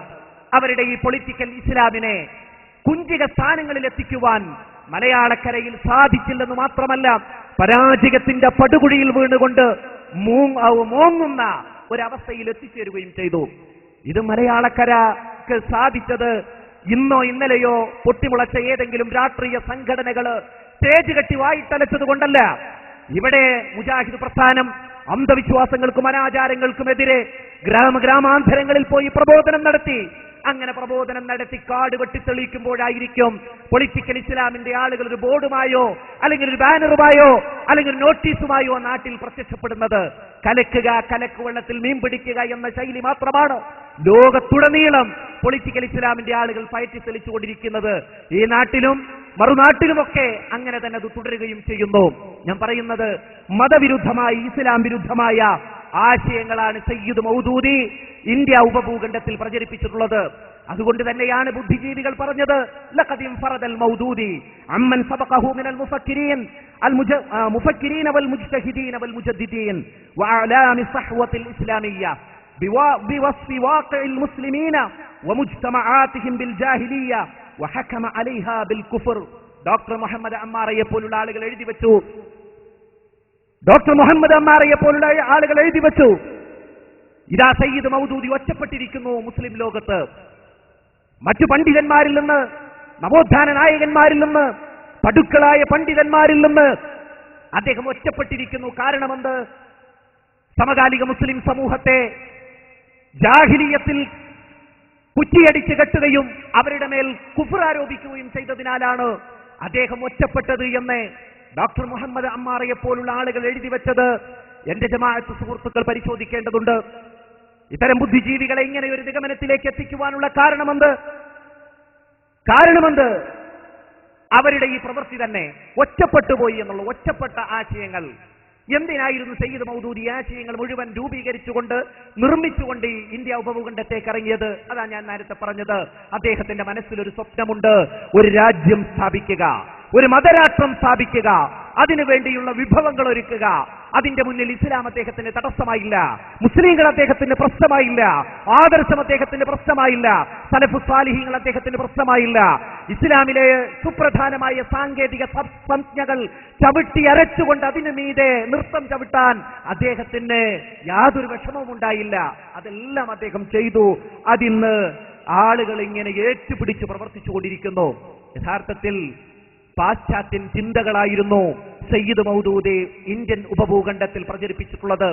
അവരുടെ ഈ പൊളിറ്റിക്കൽ ഇസ്ലാമിനെ കുഞ്ചിക സ്ഥാനങ്ങളിൽ എത്തിക്കുവാൻ മലയാളക്കരയിൽ സാധിച്ചില്ലെന്ന് മാത്രമല്ല, പരാജയത്തിന്റെ പടുകുഴിയിൽ വീണുകൊണ്ട് മോങ്ങുന്ന ഒരവസ്ഥയിൽ എത്തിച്ചേരുകയും ചെയ്തു. ഇത് മലയാളക്കരക്ക് സാധിച്ചത് ഇന്നോ ഇന്നലെയോ പൊട്ടിമുളച്ച ഏതെങ്കിലും രാഷ്ട്രീയ സംഘടനകള് സ്റ്റേജ് കെട്ടി വായിട്ടലച്ചത് കൊണ്ടല്ല. ഇവിടെ മുജാഹിദ് പ്രസ്ഥാനം അന്ധവിശ്വാസങ്ങൾക്കും അനാചാരങ്ങൾക്കുമെതിരെ ഗ്രാമാന്തരങ്ങളിൽ പോയി പ്രബോധനം നടത്തി. അങ്ങനെ പ്രബോധനം നടത്തി കാട് വെട്ടിത്തെളിയിക്കുമ്പോഴായിരിക്കും പൊളിറ്റിക്കൽ ഇസ്ലാമിന്റെ ആളുകൾ ഒരു ബോർഡുമായോ അല്ലെങ്കിൽ ഒരു ബാനറുമായോ അല്ലെങ്കിൽ ഒരു നോട്ടീസുമായോ നാട്ടിൽ പ്രത്യക്ഷപ്പെടുന്നത്. കലക്ക് വെള്ളത്തിൽ മീൻ പിടിക്കുക എന്ന ശൈലി മാത്രമാണ് ലോകത്തുടനീളം പൊളിറ്റിക്കൽ ഇസ്ലാമിന്റെ ആളുകൾ പയറ്റി തെളിച്ചുകൊണ്ടിരിക്കുന്നത്. ഈ നാട്ടിലും മറുനാട്ടിലുമൊക്കെ അങ്ങനെ തന്നെ അത് തുടരുകയും ചെയ്യുന്നു. ഞാൻ പറയുന്നത് മതവിരുദ്ധമായ, ഇസ്ലാം വിരുദ്ധമായ ആശയങ്ങളാണ് സയ്യിദ് മൗദൂദി ഇന്ത്യ ഉപഭൂഖണ്ഡത്തിൽ പ്രചരിപ്പിച്ചിട്ടുള്ളത്. അതുകൊണ്ട് തന്നെയാണ് ബുദ്ധിജീവികൾ പറഞ്ഞത്, ലഖദിൻ ഫറദൽ മൗദൂദി അമ്മൻ സബഖഹു മിനൽ മുഫക്കിരീന വൽ മുജ്തഹിദീന വൽ മുജദ്ദിദീൻ വഅലാമി സഹ്വത്തിൽ ഇസ്ലാമിയ്യ ബിവസ്ഫി വാഖിഇൽ മുസ്ലിമീന വമുജ്തമആതിഹിം ബിൽ ജാഹിലിയ്യ വഹകമ അലൈഹ ബിൽ കുഫർ. ഡോക്ടർ മുഹമ്മദ് അമ്മാറയെ പോലുള്ള ആളുകൾ എഴുതി വെച്ചു, സയ്യിദ് മൗദൂദി പറഞ്ഞത്, ലഖദിൻ ഫറദൽ മൗദൂദി അമ്മൻ സബഖഹു മിനൽ മുഫക്കിരീന വൽ മുജ്തഹിദീന വൽ മുജദ്ദിദീൻ വഅലാമി സഹ്വത്തിൽ ഇസ്ലാമിയ്യ ബിവസ്ഫി വാഖിഇൽ മുസ്ലിമീന വമുജ്തമആതിഹിം ബിൽ ജാഹിലിയ്യ വഹകമ അലൈഹ ബിൽ കുഫർ. ഡോക്ടർ മുഹമ്മദ് അമ്മാറയെ പോലുള്ള ആളുകൾ എഴുതി വെച്ചു, ഡോക്ടർ മുഹമ്മദ് അമ്മാറയെ പോലുള്ള ആളുകൾ എഴുതി വെച്ചു, ഇതാ സയ്യിദ് മൗദൂദി ഒറ്റപ്പെട്ടിരിക്കുന്നു മുസ്ലിം ലോകത്ത്. മറ്റു പണ്ഡിതന്മാരിൽ നിന്ന്, നവോത്ഥാന നായകന്മാരിൽ നിന്ന്, പടുക്കളായ പണ്ഡിതന്മാരിൽ നിന്ന് അദ്ദേഹം ഒറ്റപ്പെട്ടിരിക്കുന്നു. കാരണമെന്ത്? സമകാലിക മുസ്ലിം സമൂഹത്തെ ജാഹിലിയത്തിൽ കുറ്റിയടിച്ച് കെട്ടുകയും അവരുടെ മേൽ കുഫ്ർ ആരോപിക്കുകയും ചെയ്തതിനാലാണ് അദ്ദേഹം ഒറ്റപ്പെട്ടത് എന്ന് ഡോക്ടർ മുഹമ്മദ് അമ്മാറയെ പോലുള്ള ആളുകൾ എഴുതി വെച്ചത് എന്റെ ജമാഅത്ത് സുഹൃത്തുക്കൾ പരിശോധിക്കേണ്ടതുണ്ട്. ഇത്തരം ബുദ്ധിജീവികളെ ഇങ്ങനെ ഒരു നിഗമനത്തിലേക്ക് എത്തിക്കുവാനുള്ള കാരണമെന്ത്? അവരുടെ ഈ പ്രവൃത്തി തന്നെ ഒറ്റപ്പെട്ടുപോയി എന്നുള്ള ഒറ്റപ്പെട്ട ആശയങ്ങൾ. എന്തിനായിരുന്നു സയ്യിദ് മൗദൂദി ആശയങ്ങൾ മുഴുവൻ രൂപീകരിച്ചുകൊണ്ട് നിർമ്മിച്ചുകൊണ്ട് ഇന്ത്യ ഉപഭൂഖണ്ഡത്തേക്ക് ഇറങ്ങിയത്? അതാ ഞാൻ നേരത്തെ പറഞ്ഞത്. അദ്ദേഹത്തിന്റെ മനസ്സിലൊരു സ്വപ്നമുണ്ട്, ഒരു രാജ്യം സ്ഥാപിക്കുക, ഒരു മതരാഷ്ട്രം സ്ഥാപിക്കുക, അതിനുവേണ്ടിയുള്ള വിഭവങ്ങൾ ഒരുക്കുക. അതിന്റെ മുന്നിൽ ഇസ്ലാം അദ്ദേഹത്തിന് തടസ്സമായില്ല, മുസ്ലിങ്ങൾ അദ്ദേഹത്തിന് പ്രശ്നമായില്ല, ആദർശം അദ്ദേഹത്തിന് പ്രശ്നമായില്ല, സലഫു സാലിഹീങ്ങൾ അദ്ദേഹത്തിന് പ്രശ്നമായില്ല. ഇസ്ലാമിലെ സുപ്രധാനമായ സാങ്കേതിക സംജ്ഞകൾ ചവിട്ടി അരച്ചുകൊണ്ട് അതിനു മീതെ നൃത്തം ചവിട്ടാൻ അദ്ദേഹത്തിന് യാതൊരു വിഷമവും ഉണ്ടായില്ല. അതെല്ലാം അദ്ദേഹം ചെയ്തു. അതിന്ന് ആളുകൾ ഇങ്ങനെ ഏറ്റുപിടിച്ച് പ്രവർത്തിച്ചുകൊണ്ടിരിക്കുന്നു. യഥാർത്ഥത്തിൽ പാശ്ചാത്യൻ ചിന്തകളായിരുന്നു സയ്യിദ് മൗദൂദി ഇന്ത്യൻ ഉപഭൂഖണ്ഡത്തിൽ പ്രചരിപ്പിച്ചിട്ടുള്ളത്.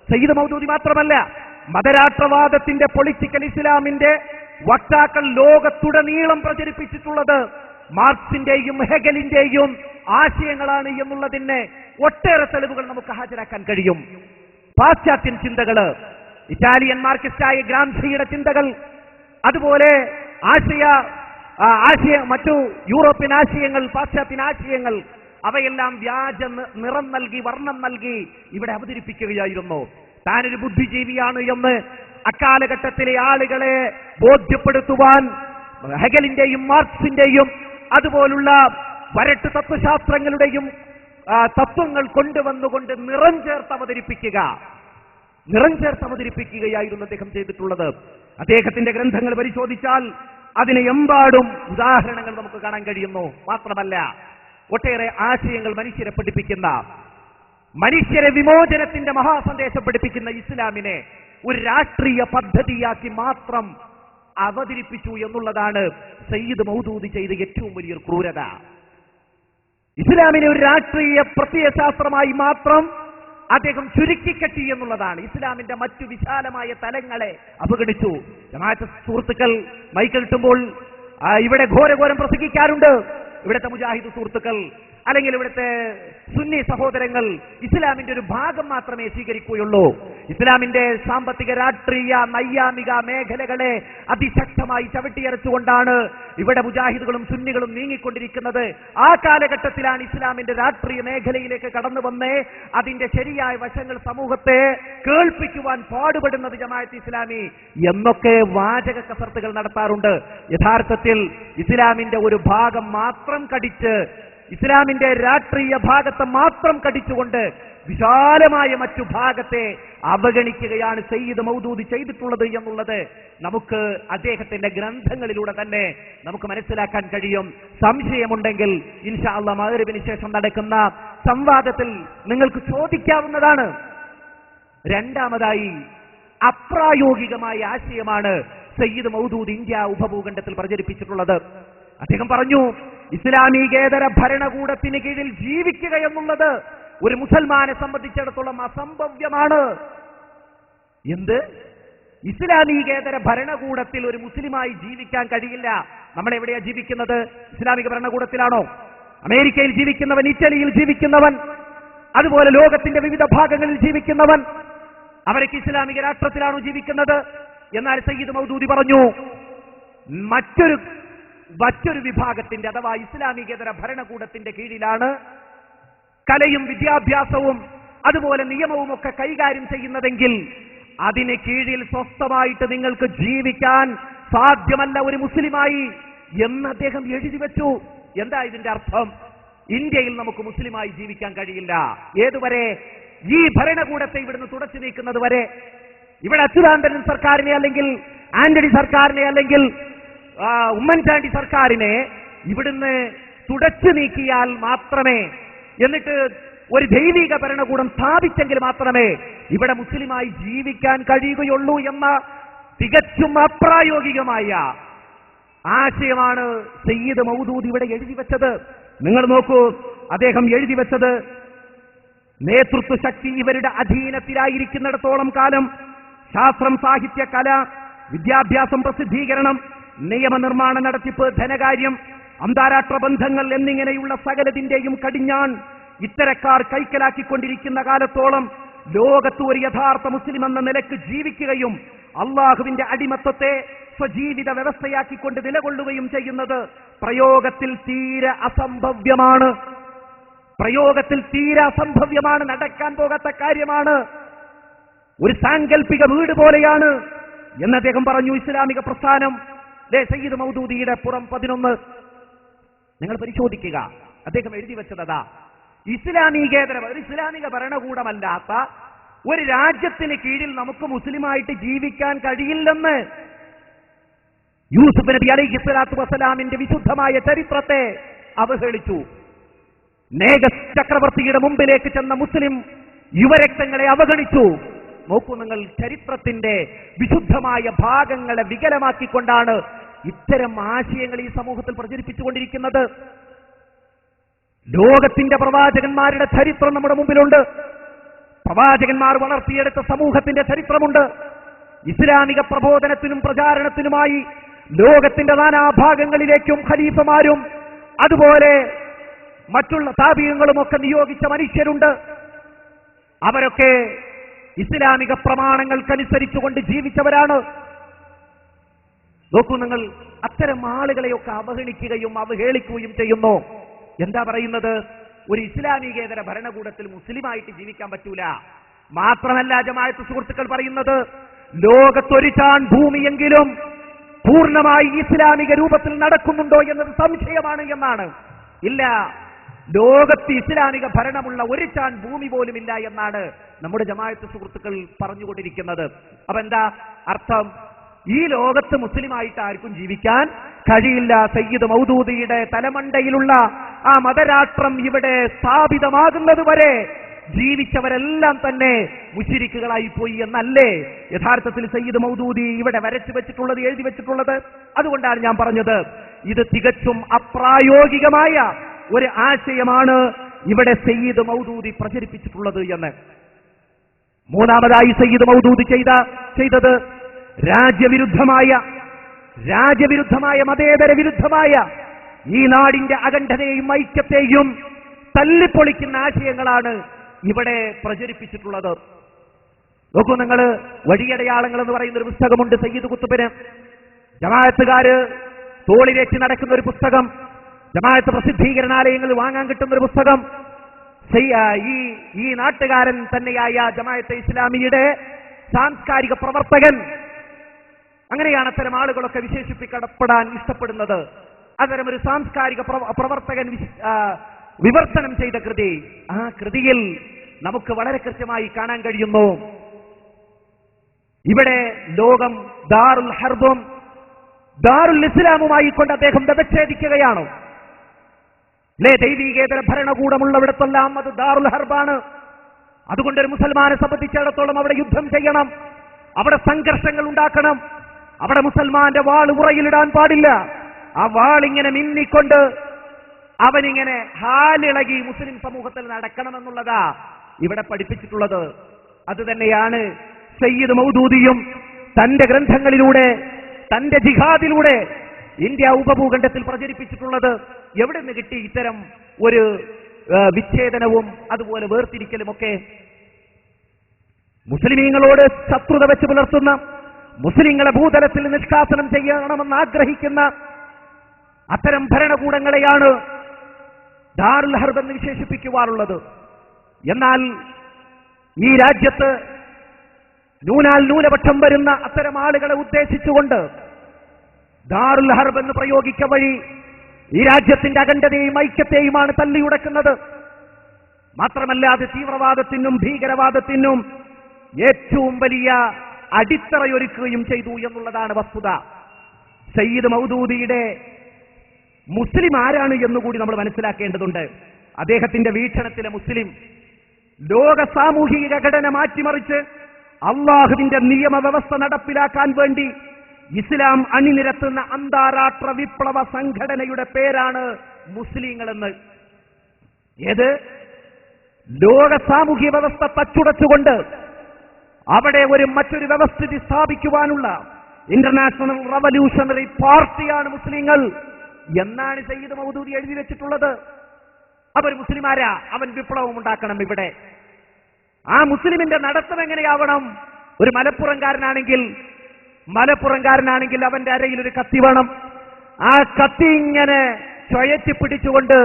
സയ്യിദ് മൗദൂദി മാത്രമല്ല, മതരാഷ്ട്രവാദത്തിന്റെ പൊളിറ്റിക്കൽ ഇസ്ലാമിന്റെ വക്താക്കൾ ലോകത്തുടനീളം പ്രചരിപ്പിച്ചിട്ടുള്ളത് മാർക്സിന്റെയും ഹെഗലിന്റെയും ആശയങ്ങളാണ് എന്നുള്ളതിന് ഒട്ടേറെ തെളിവുകൾ നമുക്ക് ഹാജരാക്കാൻ കഴിയും. പാശ്ചാത്യൻ ചിന്തകള്, ഇറ്റാലിയൻ മാർക്സിസ്റ്റായ ഗ്രാംസിയുടെ ചിന്തകൾ, അതുപോലെ മറ്റു യൂറോപ്യൻ ആശയങ്ങൾ, പാശ്ചാത്യൻ ആശയങ്ങൾ, അവയെല്ലാം വ്യാജ നിറം നൽകി, വർണ്ണം നൽകി ഇവിടെ അവതരിപ്പിക്കുകയായിരുന്നു. താനൊരു ബുദ്ധിജീവിയാണ് എന്ന് അക്കാലഘട്ടത്തിലെ ആളുകളെ ബോധ്യപ്പെടുത്തുവാൻ ഹെഗലിന്റെയും മാർക്സിന്റെയും അതുപോലുള്ള വരട്ട് തത്വശാസ്ത്രങ്ങളുടെയും തത്വങ്ങൾ കൊണ്ടുവന്നുകൊണ്ട് നിറം ചേർത്ത് അവതരിപ്പിക്കുകയായിരുന്നു അദ്ദേഹം ചെയ്തിട്ടുള്ളത്. അദ്ദേഹത്തിന്റെ ഗ്രന്ഥങ്ങൾ പരിശോധിച്ചാൽ അതിന് എമ്പാടും ഉദാഹരണങ്ങൾ നമുക്ക് കാണാൻ കഴിയുന്നു. മാത്രമല്ല, ഒട്ടേറെ ആശയങ്ങൾ മനുഷ്യരെ പഠിപ്പിക്കുന്ന, മനുഷ്യരെ വിമോചനത്തിന്റെ മഹാസന്ദേശം പഠിപ്പിക്കുന്ന ഇസ്ലാമിനെ ഒരു രാഷ്ട്രീയ പദ്ധതിയാക്കി മാത്രം അവതരിപ്പിച്ചു എന്നുള്ളതാണ് സയ്യിദ് മൗദൂദി ചെയ്ത ഏറ്റവും വലിയൊരു ക്രൂരത. ഇസ്ലാമിനെ ഒരു രാഷ്ട്രീയ പ്രത്യയശാസ്ത്രമായി മാത്രം അദ്ദേഹം ചുരുക്കിക്കെട്ടി എന്നുള്ളതാണ്. ഇസ്ലാമിന്റെ മറ്റു വിശാലമായ തലങ്ങളെ അവഗണിച്ചു. ജമാഅത്ത് സുഹൃത്തുക്കൾ മൈക്ക് കിട്ടുമ്പോൾ ഇവിടെ ഘോരഘോരം പ്രസംഗിക്കാറുണ്ട്. ഇവിടുത്തെ മുജാഹിദ് സുഹൃത്തുക്കൾ അല്ലെങ്കിൽ ഇവിടുത്തെ സുന്നി സഹോദരങ്ങൾ ഇസ്ലാമിന്റെ ഒരു ഭാഗം മാത്രമേ സ്വീകരിക്കുകയുള്ളൂ. ഇസ്ലാമിന്റെ സാമ്പത്തിക, രാഷ്ട്രീയ, നൈയാമിക മേഖലകളെ അതിശക്തമായി ചവിട്ടിയരച്ചുകൊണ്ടാണ് ഇവിടെ മുജാഹിദുകളും സുന്നികളും നീങ്ങിക്കൊണ്ടിരിക്കുന്നത്. ആ കാലഘട്ടത്തിലാണ് ഇസ്ലാമിന്റെ രാഷ്ട്രീയ മേഖലയിലേക്ക് കടന്നു വന്ന് അതിന്റെ ശരിയായ വശങ്ങൾ സമൂഹത്തെ കേൾപ്പിക്കുവാൻ പാടുപെടുന്നത് ജമാഅത്ത് ഇസ്ലാമി എന്നൊക്കെ വാചക കസർത്തുകൾ നടത്താറുണ്ട്. യഥാർത്ഥത്തിൽ ഇസ്ലാമിന്റെ ഒരു ഭാഗം മാത്രം കടിച്ച്, ഇസ്ലാമിന്റെ രാഷ്ട്രീയ ഭാഗത്തെ മാത്രം കടിച്ചുകൊണ്ട് വിശാലമായ മറ്റു ഭാഗത്തെ അവഗണിക്കുകയാണ് സയ്യിദ് മൗദൂദി ചെയ്തിട്ടുള്ളത് എന്നുള്ളത് നമുക്ക് അദ്ദേഹത്തിന്റെ ഗ്രന്ഥങ്ങളിലൂടെ തന്നെ നമുക്ക് മനസ്സിലാക്കാൻ കഴിയും. സംശയമുണ്ടെങ്കിൽ ഇൻഷാ അല്ലാഹ് മഗ്‌രിബിന് ശേഷം നടക്കുന്ന സംവാദത്തിൽ നിങ്ങൾക്ക് ചോദിക്കാവുന്നതാണ്. രണ്ടാമതായി, അപ്രായോഗികമായ ആശയമാണ് സയ്യിദ് മൗദൂദി ഇന്ത്യ ഉപഭൂഖണ്ഡത്തിൽ പ്രചരിപ്പിച്ചിട്ടുള്ളത്. അദ്ദേഹം പറഞ്ഞു, ഇസ്ലാമികേതര ഭരണകൂടത്തിന് കീഴിൽ ജീവിക്കുക എന്നുള്ളത് ഒരു മുസൽമാനെ സംബന്ധിച്ചിടത്തോളം അസംഭവ്യമാണ്. എന്ത്? ഇസ്ലാമികേതര ഭരണകൂടത്തിൽ ഒരു മുസ്ലിമായി ജീവിക്കാൻ കഴിയില്ല. നമ്മൾ എവിടെയാ ജീവിക്കുന്നത്? ഇസ്ലാമിക ഭരണകൂടത്തിലാണോ? അമേരിക്കയിൽ ജീവിക്കുന്നവൻ, ഇറ്റലിയിൽ ജീവിക്കുന്നവൻ, അതുപോലെ ലോകത്തിന്റെ വിവിധ ഭാഗങ്ങളിൽ ജീവിക്കുന്നവൻ, അവരൊക്കെ ഇസ്ലാമിക രാഷ്ട്രത്തിലാണോ ജീവിക്കുന്നത്? എന്നാൽ സയ്യിദ് മൗദൂദി പറഞ്ഞു, മറ്റൊരു വിഭാഗത്തിന്റെ അഥവാ ഇസ്ലാമികേതര ഭരണകൂടത്തിന്റെ കീഴിലാണ് കലയും വിദ്യാഭ്യാസവും അതുപോലെ നിയമവും ഒക്കെ കൈകാര്യം ചെയ്യുന്നതെങ്കിൽ അതിന് കീഴിൽ സ്വസ്ഥമായിട്ട് നിങ്ങൾക്ക് ജീവിക്കാൻ സാധ്യമല്ല ഒരു മുസ്ലിമായി എന്ന് അദ്ദേഹം എഴുതി വെച്ചു. എന്താ ഇതിന്റെ അർത്ഥം? ഇന്ത്യയിൽ നമുക്ക് മുസ്ലിമായി ജീവിക്കാൻ കഴിയില്ല. ഏതുവരെ? ഈ ഭരണകൂടത്തെ ഇവിടുന്ന് തുടച്ചു നീക്കുന്നത് വരെ. ഇവിടെ അച്യുതാനന്ദൻ സർക്കാരിനെ അല്ലെങ്കിൽ ആന്റണി സർക്കാരിനെ അല്ലെങ്കിൽ ഉമ്മൻചാണ്ടി സർക്കാരിനെ ഇവിടുന്ന് തുടച്ചു നീക്കിയാൽ മാത്രമേ, എന്നിട്ട് ഒരു ദൈവിക ഭരണകൂടം സ്ഥാപിച്ചെങ്കിൽ മാത്രമേ ഇവിടെ മുസ്ലിമായി ജീവിക്കാൻ കഴിയുകയുള്ളൂ എന്ന തികച്ചും അപ്രായോഗികമായ ആശയമാണ് സയ്യിദ് മൗദൂദി ഇവിടെ എഴുതി വെച്ചത്. നിങ്ങൾ നോക്കൂ, അദ്ദേഹം എഴുതി വെച്ചത് നേതൃത്വ ശക്തി ഇവരുടെ അധീനത്തിലായിരിക്കുന്നിടത്തോളം കാലം ശാസ്ത്രം, സാഹിത്യ, കല, വിദ്യാഭ്യാസം, പ്രസിദ്ധീകരണം, നിയമനിർമ്മാണ നടത്തിപ്പ്, ധനകാര്യം, അന്താരാഷ്ട്ര ബന്ധങ്ങൾ എന്നിങ്ങനെയുള്ള സകലതിന്റെയും കടിഞ്ഞാൺ ഇത്തരക്കാർ കൈക്കലാക്കിക്കൊണ്ടിരിക്കുന്ന കാലത്തോളം ലോകത്ത് ഒരു യഥാർത്ഥ മുസ്ലിം എന്ന നിലക്ക് ജീവിക്കുകയും അള്ളാഹുവിന്റെ അടിമത്തത്തെ സ്വജീവിത വ്യവസ്ഥയാക്കിക്കൊണ്ട് നിലകൊള്ളുകയും ചെയ്യുന്നത് പ്രയോഗത്തിൽ തീരെ അസംഭവ്യമാണ്. നടക്കാൻ പോകാത്ത കാര്യമാണ്. ഒരു സാങ്കല്പിക വീട് പോലെയാണ് എന്ന് അദ്ദേഹം പറഞ്ഞു. ഇസ്ലാമിക പ്രസ്ഥാനം സയ്യിദ് മൗദൂദിയുടെ പുറം 11 നിങ്ങൾ പരിശോധിക്കുക. അദ്ദേഹം എഴുതി വെച്ചതാ ഇസ്ലാമിക ഭരണകൂടമല്ലാത്ത ഒരു രാജ്യത്തിന് കീഴിൽ നമുക്ക് മുസ്ലിമായിട്ട് ജീവിക്കാൻ കഴിയില്ലെന്ന് യൂസുഫ് നബി അലൈഹി സ്വലാത്തു വസ്സലാമിന്റെ വിശുദ്ധമായ ചരിത്രത്തെ അവഹേളിച്ചു. നേഗസ് ചക്രവർത്തിയുടെ മുമ്പിലേക്ക് ചെന്ന മുസ്ലിം യുവരക്തങ്ങളെ അവഗണിച്ചു. നോക്കൂ നിങ്ങൾ, ചരിത്രത്തിന്റെ വിശുദ്ധമായ ഭാഗങ്ങളെ വികലമാക്കിക്കൊണ്ടാണ് ഇത്തരം ആശയങ്ങൾ ഈ സമൂഹത്തിൽ പ്രചരിപ്പിച്ചുകൊണ്ടിരിക്കുന്നത്. ലോകത്തിന്റെ പ്രവാചകന്മാരുടെ ചരിത്രം നമ്മുടെ മുമ്പിലുണ്ട്. പ്രവാചകന്മാർ വളർത്തിയെടുത്ത സമൂഹത്തിന്റെ ചരിത്രമുണ്ട്. ഇസ്ലാമിക പ്രബോധനത്തിനും പ്രചാരണത്തിനുമായി ലോകത്തിന്റെ നാനാഭാഗങ്ങളിലേക്കും ഖലീഫമാരും അതുപോലെ മറ്റുള്ള താബിഈങ്ങളും ഒക്കെ നിയോഗിച്ച മനുഷ്യരുണ്ട്. അവരൊക്കെ ഇസ്ലാമിക പ്രമാണങ്ങൾക്കനുസരിച്ചുകൊണ്ട് ജീവിച്ചവരാണ്. നോക്കൂ നിങ്ങൾ, അത്തരം ആളുകളെയൊക്കെ അവഗണിക്കുകയും അവഹേളിക്കുകയും ചെയ്യുന്നു. എന്താ പറയുന്നത്? ഒരു ഇസ്ലാമികേതര ഭരണകൂടത്തിൽ മുസ്ലിമായിട്ട് ജീവിക്കാൻ പറ്റൂല. മാത്രമല്ല, ജമാഅത്ത് സുഹൃത്തുക്കൾ പറയുന്നത് ലോകത്തൊരു ചാൺ ഭൂമിയെങ്കിലും പൂർണ്ണമായി ഇസ്ലാമിക രൂപത്തിൽ നടക്കുന്നുണ്ടോ എന്നത് സംശയമാണ് എന്നാണ്. ഇല്ല, ലോകത്ത് ഇസ്ലാമിക ഭരണമുള്ള ഒരു ചാൺ ഭൂമി പോലും ഇല്ല എന്നാണ് നമ്മുടെ ജമാഅത്ത് സുഹൃത്തുക്കൾ പറഞ്ഞുകൊണ്ടിരിക്കുന്നത്. അപ്പൊ എന്താ അർത്ഥം? ഈ ലോകത്ത് മുസ്ലിമായിട്ട് ആർക്കും ജീവിക്കാൻ കഴിയില്ല. സയ്യിദ് മൗദൂദിയുടെ തലമണ്ടയിലുള്ള ആ മതരാഷ്ട്രം ഇവിടെ സ്ഥാപിതമാകുന്നത് വരെ ജീവിച്ചവരെല്ലാം തന്നെ മുശ്രിക്കുകളായി പോയി എന്നല്ലേ യഥാർത്ഥത്തിൽ സയ്യിദ് മൗദൂദി ഇവിടെ വരച്ചു വെച്ചിട്ടുള്ളത്, എഴുതി വെച്ചിട്ടുള്ളത്? അതുകൊണ്ടാണ് ഞാൻ പറഞ്ഞത് ഇത് തികച്ചും അപ്രായോഗികമായ ഒരു ആശയമാണ് ഇവിടെ സയ്യിദ് മൗദൂദി പ്രചരിപ്പിച്ചിട്ടുള്ളത് എന്ന്. മൂന്നാമതായി സയ്യിദ് മൗദൂദി ചെയ്തത് രാജ്യവിരുദ്ധമായ മതേതര വിരുദ്ധമായ ഈ നാടിന്റെ അഖണ്ഡതയെയും ഐക്യത്തെയും തല്ലിപ്പൊളിക്കുന്ന ആശയങ്ങളാണ് ഇവിടെ പ്രചരിപ്പിച്ചിട്ടുള്ളത്. നോക്കൂ നിങ്ങൾ, വഴിയടയാളങ്ങൾ എന്ന് പറയുന്ന ഒരു പുസ്തകമുണ്ട് സയ്യിദ് കുത്തുബിന്. ജമാഅത്തുകാര് തോളിലേറ്റി നടക്കുന്ന ഒരു പുസ്തകം, ജമാഅത്ത് പ്രസിദ്ധീകരണാലയങ്ങളിൽ വാങ്ങാൻ കിട്ടുന്ന ഒരു പുസ്തകം. ഈ നാട്ടുകാരൻ തന്നെയായ ജമാഅത്തെ ഇസ്ലാമിയുടെ സാംസ്കാരിക പ്രവർത്തകൻ, അങ്ങനെയാണ് അത്തരം ആളുകളൊക്കെ വിശേഷിപ്പിക്കപ്പെടാൻ ഇഷ്ടപ്പെടുന്നത്. അത്തരം ഒരു സാംസ്കാരിക പ്രവർത്തകൻ വിവർത്തനം ചെയ്ത കൃതി, ആ കൃതിയിൽ നമുക്ക് വളരെ കൃത്യമായി കാണാൻ കഴിയുന്നു ഇവിടെ ലോകം ദാറുൽ ഹർബും ദാറുൽ ഇസ്ലാമുമായി കൊണ്ട് അദ്ദേഹം വ്യവച്ഛേദിക്കുകയാണ്. ദൈവികേതര ഭരണകൂടമുള്ളവിടത്തെല്ലാം അത് ദാറുൽ ഹർബാണ്. അതുകൊണ്ടൊരു മുസൽമാനെ സംബന്ധിച്ചിടത്തോളം അവിടെ യുദ്ധം ചെയ്യണം, അവിടെ സംഘർഷങ്ങൾ ഉണ്ടാക്കണം, അവിടെ മുസൽമാന്റെ വാൾ ഉറയിലിടാൻ പാടില്ല. ആ വാളിങ്ങനെ മിന്നിക്കൊണ്ട് അവനിങ്ങനെ ഹാലിളകി മുസ്ലിം സമൂഹത്തിൽ നടക്കണമെന്നുള്ളതാ ഇവിടെ പഠിപ്പിച്ചിട്ടുള്ളത്. അത് തന്നെയാണ് സയ്യിദ് മൗദൂദിയും തന്റെ ഗ്രന്ഥങ്ങളിലൂടെ, തന്റെ ജിഹാദിലൂടെ ഇന്ത്യ ഉപഭൂഖണ്ഡത്തിൽ പ്രചരിപ്പിച്ചിട്ടുള്ളത്. എവിടെ നിന്ന് കിട്ടി ഇത്തരം ഒരു വിച്ഛേദനവും അതുപോലെ വേർതിരിക്കലുമൊക്കെ? മുസ്ലിമീങ്ങളോട് ശത്രുത വെച്ച് പുലർത്തുന്ന, മുസ്ലിങ്ങളെ ഭൂതലത്തിൽ നിഷ്കാസനം ചെയ്യണമെന്ന് ആഗ്രഹിക്കുന്ന അത്തരം ഭരണകൂടങ്ങളെയാണ് ദാറുൽ ഹർബ് എന്ന് വിശേഷിപ്പിക്കുവാറുള്ളത്. എന്നാൽ ഈ രാജ്യത്ത് ന്യൂനപക്ഷം വരുന്ന അത്തരം ആളുകളെ ഉദ്ദേശിച്ചുകൊണ്ട് ദാറുൽ ഹർബ് എന്ന് പ്രയോഗിക്ക വഴി ഈ രാജ്യത്തിന്റെ അഖണ്ഡതയെയും ഐക്യത്തെയുമാണ് തല്ലിയുടക്കുന്നത്. മാത്രമല്ല, അത് തീവ്രവാദത്തിനും ഭീകരവാദത്തിനും ഏറ്റവും വലിയ അടിത്തറയൊരുക്കുകയും ചെയ്തു എന്നുള്ളതാണ് വസ്തുത. സയ്യിദ് മൗദൂദിയുടെ മുസ്ലിം ആരാണ് എന്നുകൂടി നമ്മൾ മനസ്സിലാക്കേണ്ടതുണ്ട്. അദ്ദേഹത്തിന്റെ വീക്ഷണത്തിലെ മുസ്ലിം ലോക സാമൂഹിക ഘടന മാറ്റിമറിച്ച് അള്ളാഹുവിന്റെ നിയമവ്യവസ്ഥ നടപ്പിലാക്കാൻ വേണ്ടി ഇസ്ലാം അണിനിരത്തുന്ന അന്താരാഷ്ട്ര വിപ്ലവ സംഘടനയുടെ പേരാണ് മുസ്ലിങ്ങളെന്ന്. ഏത് ലോക സാമൂഹ്യ വ്യവസ്ഥ തച്ചുടച്ചുകൊണ്ട് അവിടെ മറ്റൊരു വ്യവസ്ഥിതി സ്ഥാപിക്കുവാനുള്ള ഇന്റർനാഷണൽ റവല്യൂഷണറി പാർട്ടിയാണ് മുസ്ലിങ്ങൾ എന്നാണ് സയ്യിദ് മൗദൂദി എഴുതി വെച്ചിട്ടുള്ളത്. അവർ മുസ്ലിമാരാ, അവൻ വിപ്ലവം ഉണ്ടാക്കണം ഇവിടെ. ആ മുസ്ലിമിന്റെ നടത്തം എങ്ങനെയാവണം? ഒരു മലപ്പുറംകാരനാണെങ്കിൽ അവന്റെ അരയിൽ ഒരു കത്തി വേണം. ആ കത്തി ഇങ്ങനെ ചുഴറ്റി പിടിച്ചുകൊണ്ട്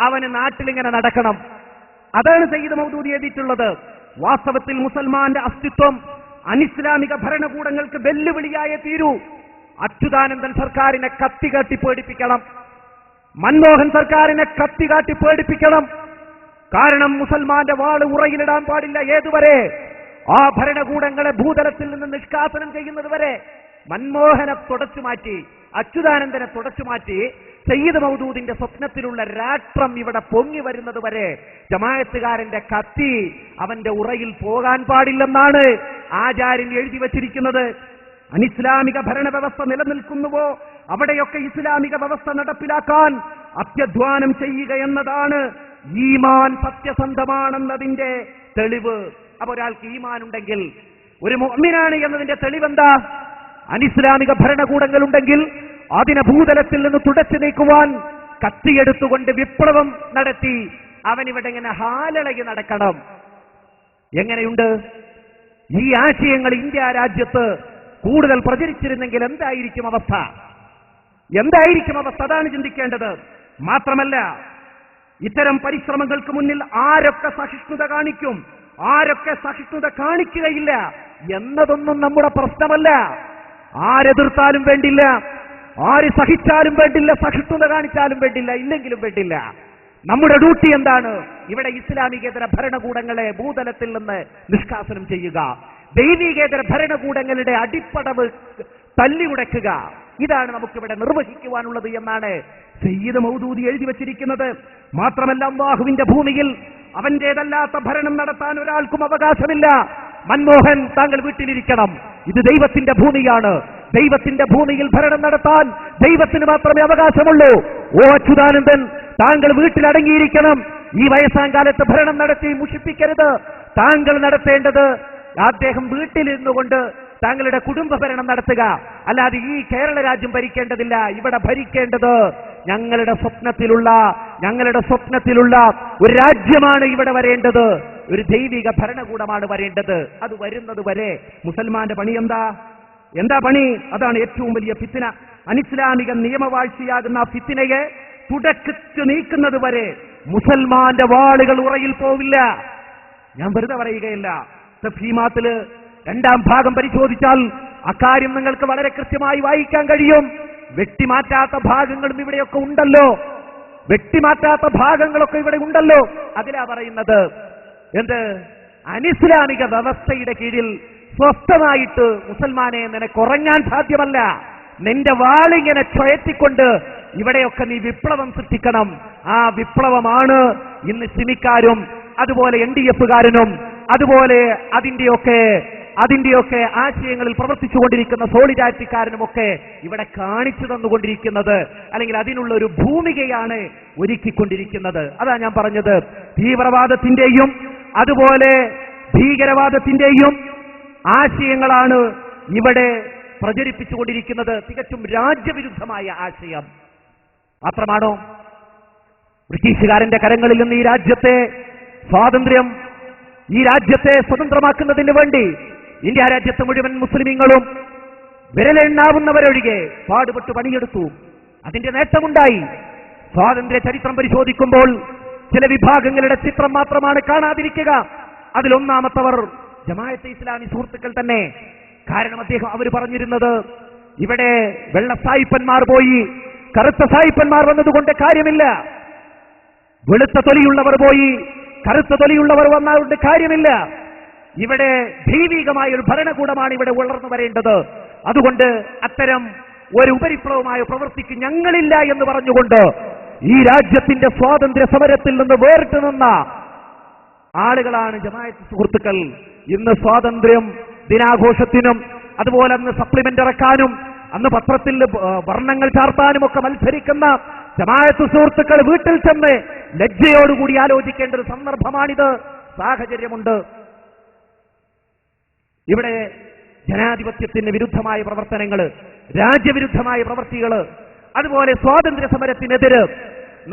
അവന് നാട്ടിലിങ്ങനെ നടക്കണം. അതാണ് സയ്യിദ് മൗദൂദി എഴുതിയിട്ടുള്ളത്. വാസ്തവത്തിൽ മുസൽമാന്റെ അസ്തിത്വം അനിസ്ലാമിക ഭരണകൂടങ്ങൾക്ക് വെല്ലുവിളിയായേ തീരൂ. അച്യുതാനന്ദൻ സർക്കാരിനെ കത്തികാട്ടി പേടിപ്പിക്കണം, മൻമോഹൻ സർക്കാരിനെ കത്തികാട്ടി പേടിപ്പിക്കണം. കാരണം മുസൽമാന്റെ വാള് ഉറയിലിടാൻ പാടില്ല. ഏതുവരെ? ആ ഭരണകൂടങ്ങളെ ഭൂതലത്തിൽ നിന്ന് നിഷ്കാസനം ചെയ്യുന്നത് വരെ. മൻമോഹനെ തുടച്ചു മാറ്റി, അച്യുതാനന്ദനെ തുടച്ചു മാറ്റി, സയ്യിദ് മൗദൂദിന്റെ സ്വപ്നത്തിലുള്ള രാഷ്ട്രം ഇവിടെ പൊങ്ങി വരുന്നത് വരെ ജമാഅത്തുകാരന്റെ കത്തി അവന്റെ ഉറയിൽ പോകാൻ പാടില്ലെന്നാണ് ആചാര്യൻ എഴുതി വച്ചിരിക്കുന്നത്. അനിസ്ലാമിക ഭരണവ്യവസ്ഥ നിലനിൽക്കുന്നുവോ അവിടെയൊക്കെ ഇസ്ലാമിക വ്യവസ്ഥ നടപ്പിലാക്കാൻ അത്യധ്വാനം ചെയ്യുക എന്നതാണ് ഈമാൻ സത്യസന്ധമാണെന്നതിന്റെ തെളിവ്. അപ്പൊ ഒരാൾക്ക് ഈമാൻ ഉണ്ടെങ്കിൽ, ഒരു മുഅ്മിനാണ് എന്നതിന്റെ തെളിവെന്താ? അനിസ്ലാമിക ഭരണകൂടങ്ങൾ ഉണ്ടെങ്കിൽ അതിനെ ഭൂതലത്തിൽ നിന്ന് തുടച്ചു നീക്കുവാൻ കത്തിയെടുത്തുകൊണ്ട് വിപ്ലവം നടത്തി അവനിവിടെ ഇങ്ങനെ ഹാലളകി നടക്കണം. എങ്ങനെയുണ്ട്? ഈ ആശയങ്ങൾ ഇന്ത്യ രാജ്യത്ത് കൂടുതൽ പ്രചരിച്ചിരുന്നെങ്കിൽ എന്തായിരിക്കും അവസ്ഥ? അതാണ് ചിന്തിക്കേണ്ടത്. മാത്രമല്ല, ഇത്തരം പരിശ്രമങ്ങൾക്ക് മുന്നിൽ ആരൊക്കെ സഹിഷ്ണുത കാണിക്കും, ആരൊക്കെ സഹിഷ്ണുത കാണിക്കുകയില്ല എന്നതൊന്നും നമ്മുടെ പ്രശ്നമല്ല. ആരെതിർത്താലും വേണ്ടില്ല, ആര് സഹിച്ചാലും വേണ്ടില്ല, സഹിഷ്ണുത കാണിച്ചാലും വേണ്ടില്ല, ഇല്ലെങ്കിലും വേണ്ടില്ല. നമ്മുടെ ഡ്യൂട്ടി എന്താണ്? ഇവിടെ ഇസ്ലാമികേതര ഭരണകൂടങ്ങളെ ഭൂതലത്തിൽ നിന്ന് നിഷ്കാസനം ചെയ്യുക, ദൈവികേതര ഭരണകൂടങ്ങളുടെ അടിപ്പടവ് തല്ലിയുടക്കുക. ഇതാണ് നമുക്കിവിടെ നിർവഹിക്കുവാനുള്ളത് എന്നാണ് സയ്യിദ് മൗദൂദി എഴുതി വച്ചിരിക്കുന്നത്. മാത്രമല്ല, അല്ലാഹുവിന്റെ ഭൂമിയിൽ അവന്റേതല്ലാത്ത ഭരണം നടത്താൻ ഒരാൾക്കും അവകാശമില്ല. മൻമോഹൻ, താങ്കൾ വീട്ടിലിരിക്കണം. ഇത് ദൈവത്തിന്റെ ഭൂമിയാണ്. ദൈവത്തിന്റെ ഭൂമിയിൽ ഭരണം നടത്താൻ ദൈവത്തിന് മാത്രമേ അവകാശമുള്ളൂ. ഓ അച്യുതാനന്ദൻ, താങ്കൾ വീട്ടിലടങ്ങിയിരിക്കണം. ഈ വയസ്സാം കാലത്ത് ഭരണം നടത്തി മുഷിപ്പിക്കരുത്. താങ്കൾ നടത്തേണ്ടത് അദ്ദേഹം വീട്ടിലിരുന്നു കൊണ്ട് താങ്കളുടെ കുടുംബ ഭരണം നടത്തുക, അല്ലാതെ ഈ കേരള രാജ്യം ഭരിക്കേണ്ടതില്ല. ഇവിടെ ഭരിക്കേണ്ടത് ഞങ്ങളുടെ സ്വപ്നത്തിലുള്ള ഒരു രാജ്യമാണ് ഇവിടെ വരേണ്ടത്. ഒരു ദൈവിക ഭരണകൂടമാണ് വരേണ്ടത്. അത് വരുന്നത് വരെ മുസൽമാന്റെ പണി എന്താ പണി? അതാണ് ഏറ്റവും വലിയ ഫിത്ന. അനിസ്ലാമിക നിയമവാഴ്ചയാകുന്ന ഫിത്നയെ തുടച്ചു നീക്കുന്നത് വരെ മുസൽമാന്റെ വാളുകൾ ഉറയിൽ പോവില്ല. ഞാൻ വെറുതെ പറയുകയില്ല. തഫ്ഹീമാത്തില് 2-ാം ഭാഗം പരിശോധിച്ചാൽ അക്കാര്യം നിങ്ങൾക്ക് വളരെ കൃത്യമായി വായിക്കാൻ കഴിയും. വെട്ടിമാറ്റാത്ത ഭാഗങ്ങളും ഇവിടെയൊക്കെ ഉണ്ടല്ലോ, വെട്ടിമാറ്റാത്ത ഭാഗങ്ങളൊക്കെ ഇവിടെ ഉണ്ടല്ലോ. അതിലാ പറയുന്നത് എന്ത്? അനിസ്ലാമിക വ്യവസ്ഥയുടെ കീഴിൽ സ്വസ്ഥമായിട്ട് മുസൽമാനെ നിനക്ക് ഉറങ്ങാൻ സാധ്യമല്ല. നിന്റെ വാളിങ്ങനെ ചുഴറ്റിക്കൊണ്ട് ഇവിടെയൊക്കെ നീ വിപ്ലവം സൃഷ്ടിക്കണം. ആ വിപ്ലവമാണ് ഇന്ന് സിമിക്കാരും അതുപോലെ NDF-കാരനും അതുപോലെ അതിന്റെയൊക്കെ ആശയങ്ങളിൽ പ്രവർത്തിച്ചുകൊണ്ടിരിക്കുന്ന സോളിഡാരിറ്റിക്കാരനുമൊക്കെ ഇവിടെ കാണിച്ചു തന്നുകൊണ്ടിരിക്കുന്നത്, അല്ലെങ്കിൽ അതിനുള്ള ഒരു ഭൂമികയാണ് ഒരുക്കിക്കൊണ്ടിരിക്കുന്നത്. അതാ ഞാൻ പറഞ്ഞത്, തീവ്രവാദത്തിന്റെയും അതുപോലെ ഭീകരവാദത്തിന്റെയും ആശയങ്ങളാണ് ഇവിടെ പ്രചരിപ്പിച്ചുകൊണ്ടിരിക്കുന്നത്. തികച്ചും രാജ്യവിരുദ്ധമായ ആശയം. മാത്രമാണോ? ബ്രിട്ടീഷുകാരന്റെ കരങ്ങളിൽ നിന്ന് ഈ രാജ്യത്തെ സ്വതന്ത്രമാക്കുന്നതിന് വേണ്ടി ഇന്ത്യ രാജ്യത്തെ മുഴുവൻ മുസ്ലിമീങ്ങളും വിരലെണ്ണാവുന്നവരൊഴികെ പാടുപെട്ട് പണിയെടുത്തു. അതിന്റെ നേട്ടമുണ്ടായി. സ്വാതന്ത്ര്യ ചരിത്രം പരിശോധിക്കുമ്പോൾ ചില വിഭാഗങ്ങളുടെ ചിത്രം മാത്രമാണ് കാണാതിരിക്കുക. അതിലൊന്നാമത്തവർ ജമാഅത്തെ ഇസ്ലാമി സുഹൃത്തുക്കൾ തന്നെ. കാരണം അവർ പറഞ്ഞിരുന്നത് ഇവിടെ വെള്ള സായിപ്പന്മാർ പോയി കറുത്ത സായിപ്പന്മാർ വന്നതുകൊണ്ട് കാര്യമില്ല, വെളുത്ത തൊലിയുള്ളവർ പോയി കറുത്ത തൊലിയുള്ളവർ വന്നതുകൊണ്ട് കാര്യമില്ല. ഇവിടെ ദൈവികമായ ഒരു ഭരണകൂടമാണ് ഇവിടെ വളർന്നു വരേണ്ടത്. അതുകൊണ്ട് അത്തരം ഒരു ഉപരിപ്ലവമായ പ്രവൃത്തിക്ക് ഞങ്ങളില്ല എന്ന് പറഞ്ഞുകൊണ്ട് ഈ രാജ്യത്തിന്റെ സ്വാതന്ത്ര്യ സമരത്തിൽ നിന്ന് വേറിട്ട് നിന്ന ആളുകളാണ് ജമാഅത്ത് സുഹൃത്തുക്കൾ. ഇന്ന് സ്വാതന്ത്ര്യം ദിനാഘോഷത്തിനും അതുപോലെ അന്ന് സപ്ലിമെന്റ് ഇറക്കാനും അന്ന് പത്രത്തിൽ വർണ്ണങ്ങൾ ചാർത്താനും ഒക്കെ മത്സരിക്കുന്ന ജമാഅത്ത് സുഹൃത്തുക്കൾ വീട്ടിൽ ചെന്ന് ലജ്ജയോടുകൂടി ആലോചിക്കേണ്ട ഒരു സന്ദർഭമാണിത്, സാഹചര്യമുണ്ട്. ഇവിടെ ജനാധിപത്യത്തിന് വിരുദ്ധമായ പ്രവർത്തനങ്ങൾ, രാജ്യവിരുദ്ധമായ പ്രവൃത്തികൾ, അതുപോലെ സ്വാതന്ത്ര്യ സമരത്തിനെതിര്,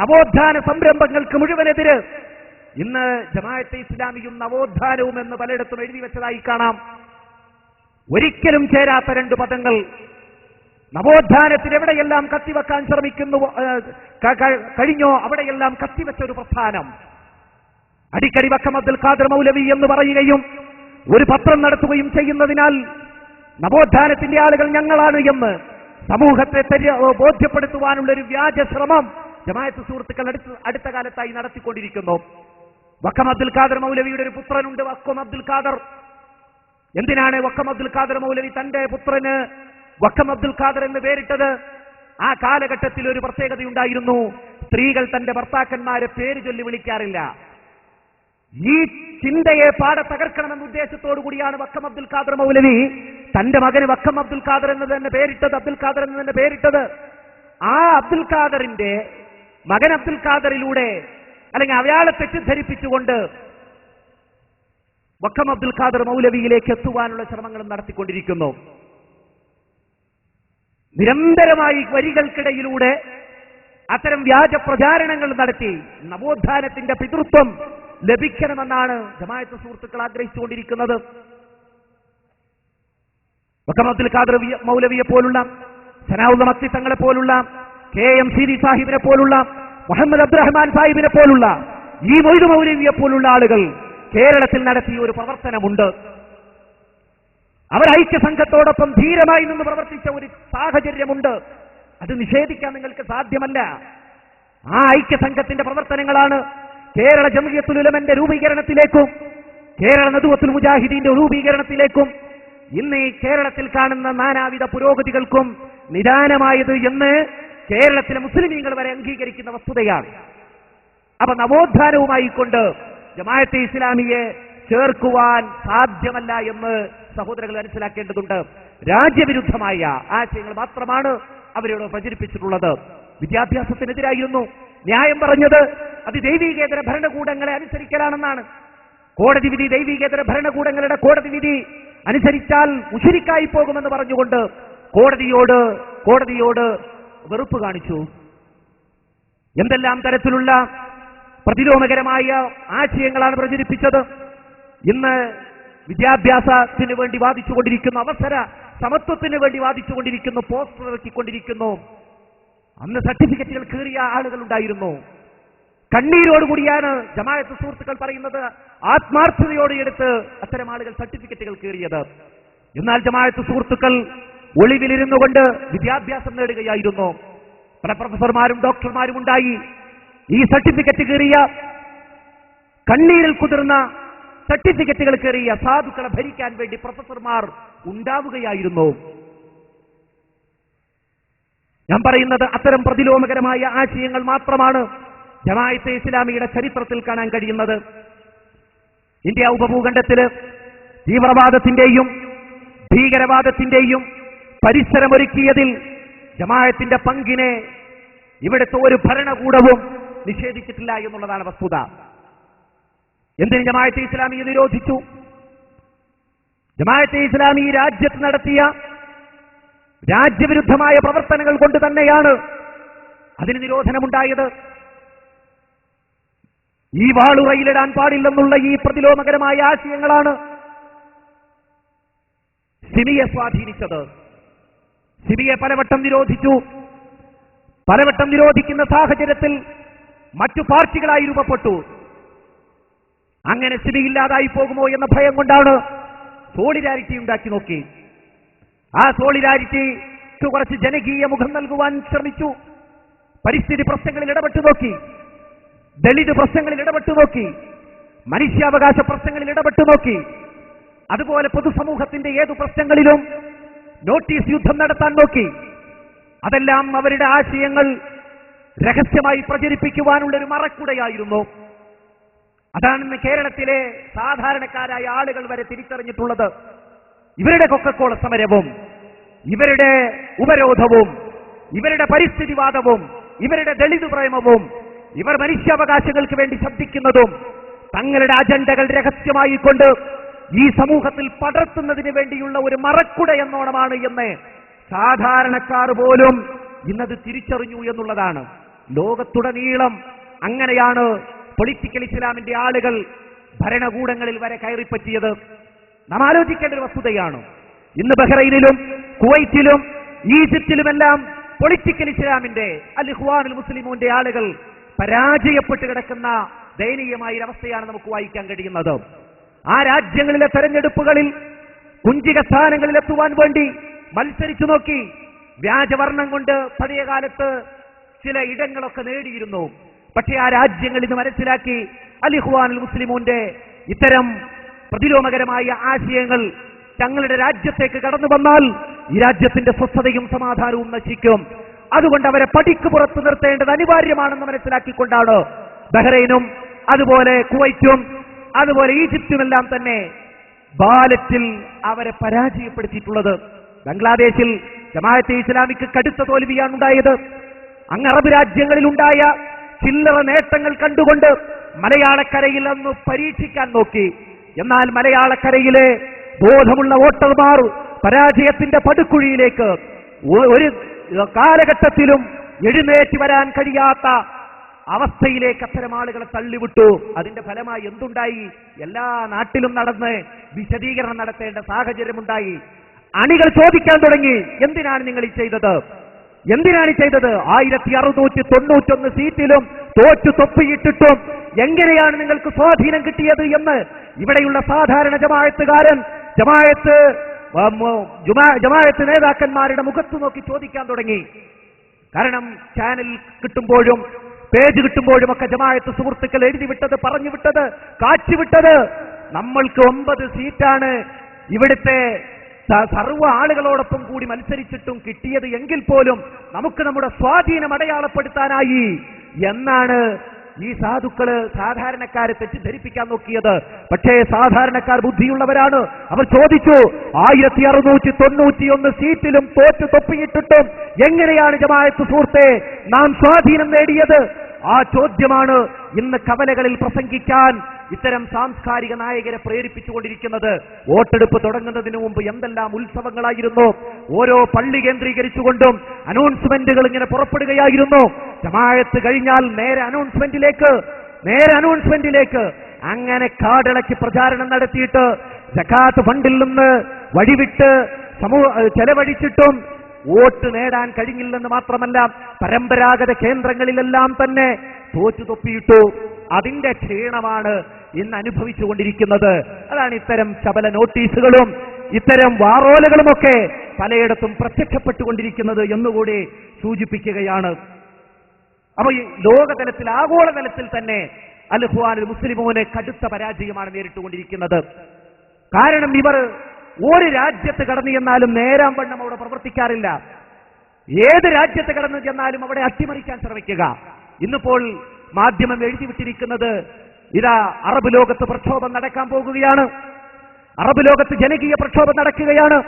നവോത്ഥാന സംരംഭങ്ങൾക്ക് മുഴുവനെതിര് ഇന്ന് ജമാഅത്തെ ഇസ്ലാമിയും നവോത്ഥാനവും എന്ന് പലയിടത്തും എഴുതി വെച്ചതായി കാണാം. ഒരിക്കലും ചേരാത്ത രണ്ട് പദങ്ങൾ. നവോത്ഥാനത്തിന് എവിടെയെല്ലാം കത്തിവെക്കാൻ ശ്രമിക്കുന്നു കഴിഞ്ഞോ അവിടെയെല്ലാം കത്തിവെച്ച ഒരു പ്രസ്ഥാനം. അടിക്കടി വക്കം അബ്ദുൽ ഖാദർ മൗലവി എന്ന് പറയുകയും ഒരു പത്രം നടത്തുകയും ചെയ്യുന്നതിനാൽ നവോത്ഥാനത്തിന്റെ ആളുകൾ ഞങ്ങളാണ് എന്ന് സമൂഹത്തെ ബോധ്യപ്പെടുത്തുവാനുള്ള ഒരു വ്യാജ ശ്രമം ജമാഅത്ത് സുഹൃത്തുക്കൾ അടുത്ത കാലത്തായി നടത്തിക്കൊണ്ടിരിക്കുന്നു. വക്കം അബ്ദുൽ ഖാദർ മൗലവിയുടെ ഒരു പുത്രനുണ്ട്, വക്കം അബ്ദുൽ ഖാദർ. എന്തിനാണ് വക്കം അബ്ദുൽ ഖാദർ മൗലവി തന്റെ പുത്രന് വക്കം അബ്ദുൽ ഖാദർ എന്ന് പേരിട്ടത്? ആ കാലഘട്ടത്തിൽ ഒരു പ്രത്യേകതയുണ്ടായിരുന്നു. സ്ത്രീകൾ തന്റെ ഭർത്താക്കന്മാരെ പേര് ചൊല്ലി വിളിക്കാറില്ല. ഈ ചിന്തയെ പാടെ തകർക്കണമെന്ന ഉദ്ദേശത്തോടു കൂടിയാണ് വക്കം അബ്ദുൽ ഖാദർ മൗലവി തന്റെ മകന് വക്കം അബ്ദുൽ ഖാദർ എന്ന് തന്നെ പേരിട്ടത്, അബ്ദുൽ ഖാദർ എന്ന് തന്നെ പേരിട്ടത്. ആ അബ്ദുൽ ഖാദറിന്റെ മകൻ അബ്ദുൽ ഖാദറിലൂടെ അല്ലെങ്കിൽ അയാളെ തെറ്റിദ്ധരിപ്പിച്ചുകൊണ്ട് വക്കം അബ്ദുൽ ഖാദർ മൗലവിയിലേക്ക് എത്തുവാനുള്ള ശ്രമങ്ങളും നടത്തിക്കൊണ്ടിരിക്കുന്നു. നിരന്തരമായി വരികൾക്കിടയിലൂടെ അത്തരം വ്യാജ പ്രചാരണങ്ങൾ നടത്തി നവോത്ഥാനത്തിന്റെ പിതൃത്വം ലഭിക്കണമെന്നാണ് ജമാഅത്ത് സുഹൃത്തുക്കൾ ആഗ്രഹിച്ചുകൊണ്ടിരിക്കുന്നത്. വക്കം അബ്ദുൽ ഖാദർ മൗലവിയെ പോലുള്ള, സനാഉൽ മക്തി തങ്ങളെ പോലുള്ള, KM സീരി സാഹിബിനെ പോലുള്ള, മുഹമ്മദ് അബ്ദുറഹ്മാൻ സാഹിബിനെ പോലുള്ള, ഈ മൊയ്തു മൗലവിയെ പോലുള്ള ആളുകൾ കേരളത്തിൽ നടത്തിയ ഒരു പ്രവർത്തനമുണ്ട്. അവർ ഐക്യസംഘത്തോടൊപ്പം ധീരമായി നിന്ന് പ്രവർത്തിച്ച ഒരു സാഹചര്യമുണ്ട്. അത് നിഷേധിക്കാൻ നിങ്ങൾക്ക് സാധ്യമല്ല. ആ ഐക്യസംഘത്തിന്റെ പ്രവർത്തനങ്ങളാണ് കേരള ജംഇയ്യത്തുൽ ഉലമയുടെ രൂപീകരണത്തിലേക്കും കേരള നദുവത്തുൽ മുജാഹിദീന്റെ രൂപീകരണത്തിലേക്കും ഇന്ന് ഈ കേരളത്തിൽ കാണുന്ന നാനാവിധ പുരോഗതികൾക്കും നിദാനമായത് എന്ന് കേരളത്തിലെ മുസ്ലിമീങ്ങൾ വരെ അംഗീകരിക്കുന്ന വസ്തുതയാണ്. അപ്പൊ നവോത്ഥാനവുമായി കൊണ്ട് ജമാഅത്തെ ഇസ്ലാമിയെ ചേർക്കുവാൻ സാധ്യമല്ല എന്ന് സഹോദരങ്ങൾ മനസ്സിലാക്കേണ്ടതുണ്ട്. രാജ്യവിരുദ്ധമായ ആശയങ്ങൾ മാത്രമാണ് അവരോട് പ്രചരിപ്പിച്ചിട്ടുള്ളത്. വിദ്യാഭ്യാസത്തിനെതിരായിരുന്നു ന്യായം പറഞ്ഞത് അത് ദൈവീകേതര ഭരണകൂടങ്ങളെ അനുസരിക്കലാണെന്നാണ്. കോടതി വിധി ദൈവീകേതര ഭരണകൂടങ്ങളുടെ കോടതി വിധി അനുസരിച്ചാൽ മുശ്രിക്കായി പോകുമെന്ന് പറഞ്ഞുകൊണ്ട് കോടതിയോട് വെറുപ്പ് കാണിച്ചു. എന്തെല്ലാം തരത്തിലുള്ള പ്രതിലോമകരമായ ആശയങ്ങളാണ് പ്രചരിപ്പിച്ചത്. ഇന്ന് വിദ്യാഭ്യാസത്തിന് വേണ്ടി വാദിച്ചുകൊണ്ടിരിക്കുന്നു, അവസര സമത്വത്തിന് വേണ്ടി വാദിച്ചുകൊണ്ടിരിക്കുന്നു, പോസ്റ്റർ ഇറക്കിക്കൊണ്ടിരിക്കുന്നു. അന്ന് സർട്ടിഫിക്കറ്റുകൾ കീറിയ ആളുകൾ ഉണ്ടായിരുന്നു. കണ്ണീരോടുകൂടിയാണ് ജമാഅത്ത് സുഹൃത്തുക്കൾ പറയുന്നത് ആത്മാർത്ഥതയോടെ എടുത്ത് അത്തരം ആളുകൾ സർട്ടിഫിക്കറ്റുകൾ കീറിയത്. എന്നാൽ ജമാഅത്ത് സുഹൃത്തുക്കൾ ഒളിവിലിരുന്നു കൊണ്ട് വിദ്യാഭ്യാസം നേടുകയായിരുന്നു. പല പ്രൊഫസർമാരും ഡോക്ടർമാരും ഉണ്ടായി. ഈ സർട്ടിഫിക്കറ്റ് കീറിയ, കണ്ണീരിൽ കുതിർന്ന സർട്ടിഫിക്കറ്റുകൾ കീറിയ സാധുക്കളെ ഭരിക്കാൻ വേണ്ടി പ്രൊഫസർമാർ ഉണ്ടാവുകയായിരുന്നു. ഞാൻ പറയുന്നത് അത്തരം പ്രതിലോമകരമായ ആശയങ്ങൾ മാത്രമാണ് ജമാഅത്തെ ഇസ്ലാമിയുടെ ചരിത്രത്തിൽ കാണാൻ കഴിയുന്നത്. ഇന്ത്യ ഉപഭൂഖണ്ഡത്തില് തീവ്രവാദത്തിന്റെയും ഭീകരവാദത്തിന്റെയും പരിസരമൊരുക്കിയതിൽ ജമാഅത്തിന്റെ പങ്കിനെ ഇവിടുത്തെ ഒരു ഭരണകൂടവും നിഷേധിച്ചിട്ടില്ല എന്നുള്ളതാണ് വസ്തുത. എന്തിന് ജമാഅത്തെ ഇസ്ലാമിയെ നിരോധിച്ചു? ജമാഅത്തെ ഇസ്ലാമി രാജ്യത്ത് നടത്തിയ രാജ്യവിരുദ്ധമായ പ്രവർത്തനങ്ങൾ കൊണ്ട് തന്നെയാണ് അതിന് നിരോധനമുണ്ടായത്. ഈ വാളുറയിലിടാൻ പാടില്ലെന്നുള്ള ഈ പ്രതിലോമകരമായ ആശയങ്ങളാണ് സിമിയെ സ്വാധീനിച്ചത്. സിമിയെ പലവട്ടം നിരോധിച്ചു. പലവട്ടം നിരോധിക്കുന്ന സാഹചര്യത്തിൽ മറ്റു പാർട്ടികളായി രൂപപ്പെട്ടു. അങ്ങനെ സിമി ഇല്ലാതായി പോകുമോ എന്ന ഭയം കൊണ്ടാണ് സോളിഡാരിറ്റി ഉണ്ടാക്കി നോക്കി. ആ സോളിഡാരിറ്റിക്ക് കുറച്ച് ജനകീയ മുഖം നൽകുവാൻ ശ്രമിച്ചു. പരിസ്ഥിതി പ്രശ്നങ്ങളിൽ ഇടപെട്ടു നോക്കി, ദളിത് പ്രശ്നങ്ങളിൽ ഇടപെട്ടു നോക്കി, മനുഷ്യാവകാശ പ്രശ്നങ്ങളിൽ ഇടപെട്ടു നോക്കി. അതുപോലെ പൊതുസമൂഹത്തിന്റെ ഏതു പ്രശ്നങ്ങളിലും നോട്ടീസ് യുദ്ധം നടത്താൻ നോക്കി. അതെല്ലാം അവരുടെ ആശയങ്ങൾ രഹസ്യമായി പ്രചരിപ്പിക്കുവാനുള്ള ഒരു മറക്കുടയായിരുന്നു. അതാണ് കേരളത്തിലെ സാധാരണക്കാരായ ആളുകൾ വരെ തിരിച്ചറിഞ്ഞിട്ടുള്ളത്. ഇവരുടെ കൊക്കക്കോള സമരവും ഇവരുടെ ഉപരോധവും ഇവരുടെ പരിസ്ഥിതിവാദവും ഇവരുടെ ദളിത് പ്രേമവും ഇവർ മനുഷ്യാവകാശങ്ങൾക്ക് വേണ്ടി ശബ്ദിക്കുന്നതും തങ്ങളുടെ അജണ്ടകൾ രഹസ്യമായി കൊണ്ട് ഈ സമൂഹത്തിൽ പടർത്തുന്നതിന് വേണ്ടിയുള്ള ഒരു മറക്കുട എന്നോണമാണ് എന്ന് സാധാരണക്കാർ പോലും ഇന്നത് തിരിച്ചറിഞ്ഞു എന്നുള്ളതാണ്. ലോകത്തുടനീളം അങ്ങനെയാണ് പൊളിറ്റിക്കൽ ഇസ്ലാമിന്റെ ആളുകൾ ഭരണകൂടങ്ങളിൽ വരെ കയറിപ്പറ്റിയത്. നാം ആലോചിക്കേണ്ട ഒരു വസ്തുതയാണ്. ഇന്ന് ബഹ്റൈനിലും കുവൈറ്റിലും ഈജിപ്തിലുമെല്ലാം പൊളിറ്റിക്കൽ ഇസ്ലാമിന്റെ അൽ ഇഖ്വാനുൽ മുസ്ലിമൂന്റെ ആളുകൾ പരാജയപ്പെട്ട് കിടക്കുന്ന ദയനീയമായ അവസ്ഥയാണ് നമുക്ക് വായിക്കാൻ കഴിയുന്നത്. ആ രാജ്യങ്ങളിലെ തെരഞ്ഞെടുപ്പുകളിൽ കുഞ്ചിക സ്ഥാനങ്ങളിൽ എത്തുവാൻ വേണ്ടി മത്സരിച്ചു നോക്കി. വ്യാജവർണ്ണം കൊണ്ട് പഴയ കാലത്ത് ചില ഇടങ്ങളൊക്കെ നേടിയിരുന്നു. പക്ഷേ ആ രാജ്യങ്ങൾ ഇത് മനസ്സിലാക്കി അൽ ഇഖ്വാനുൽ മുസ്ലിമൂന്റെ ഇത്തരം പ്രതിലോമകരമായ ആശയങ്ങൾ തങ്ങളുടെ രാജ്യത്തേക്ക് കടന്നു വന്നാൽ ഈ രാജ്യത്തിന്റെ സ്വസ്ഥതയും സമാധാനവും നശിക്കും. അതുകൊണ്ട് അവരെ പടിക്ക് പുറത്തു നിർത്തേണ്ടത് അനിവാര്യമാണെന്ന് മനസ്സിലാക്കിക്കൊണ്ടാണ് ബഹ്റൈനും അതുപോലെ കുവൈറ്റും അതുപോലെ ഈജിപ്തുമെല്ലാം തന്നെ ബാലറ്റിൽ അവരെ പരാജയപ്പെടുത്തിയിട്ടുള്ളത്. ബംഗ്ലാദേശിൽ ജമാഅത്തെ ഇസ്ലാമിക്ക് കടുത്ത തോൽവിയാണ് ഉണ്ടായത്. അങ്ങ് അറബ് രാജ്യങ്ങളിൽ ഉണ്ടായ ചില്ലറ നേട്ടങ്ങൾ കണ്ടുകൊണ്ട് മലയാളക്കരയിൽ അന്ന് പരീക്ഷിക്കാൻ നോക്കി. എന്നാൽ മലയാളക്കരയിലെ ബോധമുള്ള വോട്ടർമാർ പരാജയത്തിന്റെ പടുക്കുഴിയിലേക്ക് ഒരു കാലഘട്ടത്തിലും എഴുന്നേറ്റ് വരാൻ കഴിയാത്ത അവസ്ഥയിലേക്ക് അത്തരം ആളുകളെ തള്ളിവിട്ടു. അതിന്റെ ഫലമായി എന്തുണ്ടായി? എല്ലാ നാട്ടിലും നടന്ന് വിശദീകരണം നടത്തേണ്ട സാഹചര്യമുണ്ടായി. അണികൾ ചോദിക്കാൻ തുടങ്ങി, എന്തിനാണ് നിങ്ങൾ ഈ ചെയ്തത്? എന്തിനാണ് ചെയ്തത്? 1691 സീറ്റിലും തോറ്റു തൊപ്പിയിട്ടിട്ടും എങ്ങനെയാണ് നിങ്ങൾക്ക് സ്വാധീനം കിട്ടിയത് എന്ന് ഇവിടെയുള്ള സാധാരണ ജമാഅത്ത് നേതാക്കന്മാരുടെ മുഖത്ത് നോക്കി ചോദിക്കാൻ തുടങ്ങി. കാരണം ചാനൽ കിട്ടുമ്പോഴും പേജ് കിട്ടുമ്പോഴും ഒക്കെ ജമാഅത്ത് സുഹൃത്തുക്കൾ എഴുതി വിട്ടത്, പറഞ്ഞു വിട്ടത്, കാച്ചുവിട്ടത് നമ്മൾക്ക് 9 സീറ്റാണ് ഇവിടുത്തെ സർവ്വ ആളുകളോടൊപ്പം കൂടി മത്സരിച്ചിട്ടും കിട്ടിയത് എങ്കിൽ പോലും നമുക്ക് നമ്മുടെ സ്വാധീനം അടയാളപ്പെടുത്താനായി എന്നാണ് ഈ സാധുക്കള് സാധാരണക്കാരെ തെറ്റിദ്ധരിപ്പിക്കാൻ നോക്കിയത്. പക്ഷേ സാധാരണക്കാർ ബുദ്ധിയുള്ളവരാണ്. അവർ ചോദിച്ചു, 1691 സീറ്റിലും തോറ്റു തൊപ്പിയിട്ടിട്ടും എങ്ങനെയാണ് ജമാഅത്ത് സുഹൃത്തെ നാം സ്വാധീനം നേടിയത്? ആ ചോദ്യമാണ് ഇന്ന് കവലകളിൽ പ്രസംഗിക്കാൻ ഇത്തരം സാംസ്കാരിക നായകരെ പ്രേരിപ്പിച്ചുകൊണ്ടിരിക്കുന്നത്. വോട്ടെടുപ്പ് തുടങ്ങുന്നതിന് മുമ്പ് എന്തെല്ലാം ഉത്സവങ്ങളായിരുന്നു. ഓരോ പള്ളി കേന്ദ്രീകരിച്ചുകൊണ്ടും അനൗൺസ്മെന്റുകൾ ഇങ്ങനെ പുറപ്പെടുകയായിരുന്നു. ജമാഅത്ത് കഴിഞ്ഞാൽ നേരെ അനൗൺസ്മെന്റിലേക്ക് അങ്ങനെ കാടിളക്കി പ്രചാരണം നടത്തിയിട്ട് സകാത്ത് ഫണ്ടിൽ നിന്ന് വഴിവിട്ട് ചെലവഴിച്ചിട്ടും വോട്ട് നേടാൻ കഴിഞ്ഞില്ലെന്ന് മാത്രമല്ല, പരമ്പരാഗത കേന്ദ്രങ്ങളിലെല്ലാം തന്നെ തോറ്റു തൊപ്പിയിട്ടു. അതിന്റെ ക്ഷീണമാണ് ഇന്ന് അനുഭവിച്ചുകൊണ്ടിരിക്കുന്നത്. അതാണ് ഇത്തരം ശബല നോട്ടീസുകളും ഇത്തരം വാറോലകളുമൊക്കെ പലയിടത്തും പ്രത്യക്ഷപ്പെട്ടുകൊണ്ടിരിക്കുന്നത് എന്നുകൂടി സൂചിപ്പിക്കുകയാണ്. അപ്പൊ ഈ ലോകതലത്തിൽ, ആഗോളതലത്തിൽ തന്നെ അൽ ഇഖ്വാനുൽ മുസ്ലിമൂന് കടുത്ത പരാജയമാണ് നേരിട്ടുകൊണ്ടിരിക്കുന്നത്. കാരണം ഇവർ ഒരു രാജ്യത്ത് കടന്നു ചെന്നാലും നേരാം വണ്ണം അവിടെ പ്രവർത്തിക്കാറില്ല. ഏത് രാജ്യത്ത് കടന്നു ചെന്നാലും അവിടെ അട്ടിമറിക്കാൻ ശ്രമിക്കുക. ഇന്നിപ്പോൾ മാധ്യമം എഴുതിവിട്ടിരിക്കുന്നത്, ഇതാ അറബ് ലോകത്ത് പ്രക്ഷോഭം നടക്കാൻ പോകുകയാണ്, അറബ് ലോകത്ത് ജനകീയ പ്രക്ഷോഭം നടക്കുകയാണ്,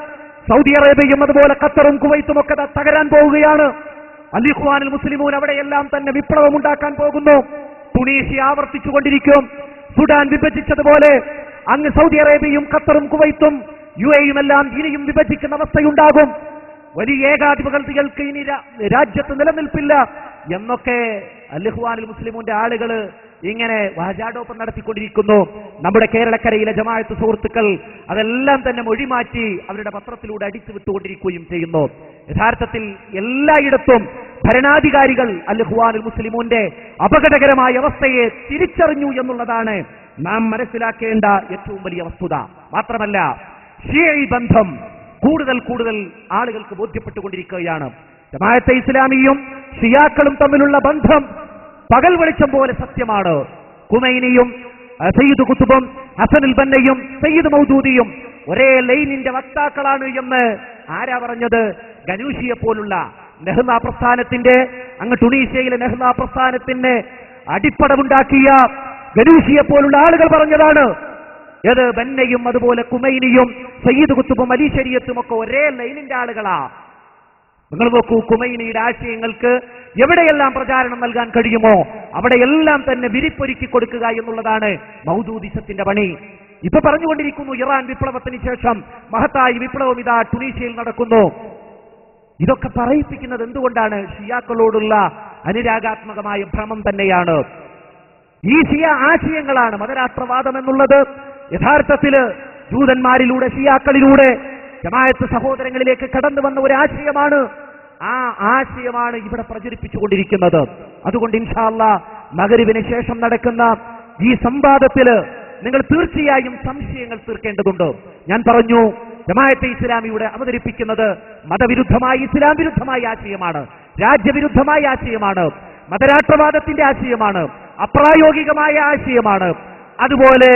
സൗദി അറേബ്യയും അതുപോലെ ഖത്തറും കുവൈത്തും ഒക്കെ തകരാൻ പോവുകയാണ്, അൽ ഇഖ്വാനുൽ മുസ്ലിമൂൻ അവിടെയെല്ലാം തന്നെ വിപ്ലവം ഉണ്ടാക്കാൻ പോകുന്നു, തുണീഷ്യ ആവർത്തിച്ചുകൊണ്ടിരിക്കും, സുഡാൻ വിഭജിച്ചതുപോലെ അങ്ങ് സൗദി അറേബ്യയും ഖത്തറും കുവൈത്തും UAEയും എല്ലാം ഇനിയും വിഭജിക്കുന്ന അവസ്ഥയുണ്ടാകും, വലിയ ഏകാധിപതികൾക്ക് ഇനി രാജ്യത്ത് നിലനിൽപ്പില്ല എന്നൊക്കെ അൽ ഇഖ്വാനുൽ മുസ്ലിമൂന്റെ ആളുകൾ ഇങ്ങനെ വാചാടോപ്പം നടത്തിക്കൊണ്ടിരിക്കുന്നു. നമ്മുടെ കേരളക്കരയിലെ ജമാഅത്ത് സുഹൃത്തുക്കൾ അതെല്ലാം തന്നെ മൊഴിമാറ്റി അവരുടെ പത്രത്തിലൂടെ അടിച്ചു വിട്ടുകൊണ്ടിരിക്കുകയും ചെയ്യുന്നു. യഥാർത്ഥത്തിൽ എല്ലായിടത്തും ഭരണാധികാരികൾ അൽ ഇഖ്വാനുൽ മുസ്ലിമൂന്റെ അപകടകരമായ അവസ്ഥയെ തിരിച്ചറിഞ്ഞു എന്നുള്ളതാണ് നാം മനസ്സിലാക്കേണ്ട ഏറ്റവും വലിയ വസ്തുത. മാത്രമല്ല, ഷിയഈ ബന്ധം കൂടുതൽ ആളുകൾക്ക് ബോധ്യപ്പെട്ടുകൊണ്ടിരിക്കുകയാണ്. ജമാഅത്തെ ഇസ്ലാമിയും ഷിയാക്കളും തമ്മിലുള്ള ബന്ധം പകൽ വെളിച്ചം പോലെ സത്യമാണ്. ഖുമൈനിയും സയ്യിദ് ഖുത്ബും ഹസനുൽ ബന്നയും സയ്യിദ് മൗദൂദിയും ഒരേ ലൈനിന്റെ വക്താക്കളാണ് എന്ന് ആരാ പറഞ്ഞത്? ഗനൂഷിയെ പോലുള്ള നെഹ്ദ പ്രസ്ഥാനത്തിന്റെ, അങ്ങ് ടുണീഷ്യയിലെ നെഹ്ദ പ്രസ്ഥാനത്തിന് അടിപ്പടമുണ്ടാക്കിയ ഗനൂഷിയെ പോലുള്ള ആളുകൾ പറഞ്ഞതാണ്. ഏത് ബന്നയും അതുപോലെ കുമൈനിയും സയ്യിദ് കുത്തുബും അലി ശരീഅത്തും ഒക്കെ ഒരേ ലൈനിന്റെ ആളുകളാ. നിങ്ങൾ നോക്കൂ, കുമൈനിയുടെ ആശയങ്ങൾക്ക് എവിടെയെല്ലാം പ്രചാരണം നൽകാൻ കഴിയുമോ അവിടെയെല്ലാം തന്നെ വിരിപ്പൊരുക്കി കൊടുക്കുക എന്നുള്ളതാണ് മൗദൂദിസത്തിന്റെ പണി. ഇപ്പൊ പറഞ്ഞുകൊണ്ടിരിക്കുന്നു, ഇറാൻ വിപ്ലവത്തിന് ശേഷം മഹത്തായ വിപ്ലവം ഇതാ ടുണീഷ്യയിൽ നടക്കുന്നു. ഇതൊക്കെ പറയിപ്പിക്കുന്നത് എന്തുകൊണ്ടാണ്? ഷിയാക്കളോടുള്ള അനുരാഗാത്മകമായ ഭ്രമം തന്നെയാണ്. ഈ ഷിയ ആശയങ്ങളാണ് മതരാഷ്ട്രവാദം എന്നുള്ളത്. യഥാർത്ഥത്തില് ജൂതന്മാരിലൂടെ ഷിയാക്കളിലൂടെ ജമാഅത്ത് സഹോദരങ്ങളിലേക്ക് കടന്നു വന്ന ഒരു ആശയമാണ്. ആ ആശയമാണ് ഇവിടെ പ്രചരിപ്പിച്ചുകൊണ്ടിരിക്കുന്നത്. അതുകൊണ്ട് ഇൻഷാ അല്ലാഹ് മഗ്‌രിബിന് ശേഷം നടക്കുന്ന ഈ സംവാദത്തില് നിങ്ങൾ തീർച്ചയായും സംശയങ്ങൾ തീർക്കേണ്ടതുണ്ട്. ഞാൻ പറഞ്ഞു, ജമാഅത്തെ ഇസ്ലാമിയുടെ അവതരിപ്പിക്കുന്നത് മതവിരുദ്ധമായ ഇസ്ലാം വിരുദ്ധമായ ആശയമാണ്, രാജ്യവിരുദ്ധമായ ആശയമാണ്, മതരാഷ്ട്രവാദത്തിന്റെ ആശയമാണ്, അപ്രായോഗികമായ ആശയമാണ്. അതുപോലെ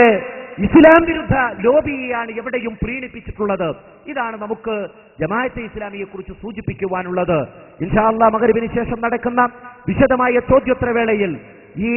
ഇസ്ലാം വിരുദ്ധ ലോബിയെയാണ് എവിടെയും പ്രീണിപ്പിച്ചിട്ടുള്ളത്. ഇതാണ് നമുക്ക് ജമാഅത്തെ ഇസ്ലാമിയെ കുറിച്ച് സൂചിപ്പിക്കുവാനുള്ളത്. ഇൻഷാ അല്ലാഹ് മഗ്‌രിബിന് ശേഷം നടക്കുന്ന വിശദമായ ചോദ്യോത്തരവേളയിൽ ഈ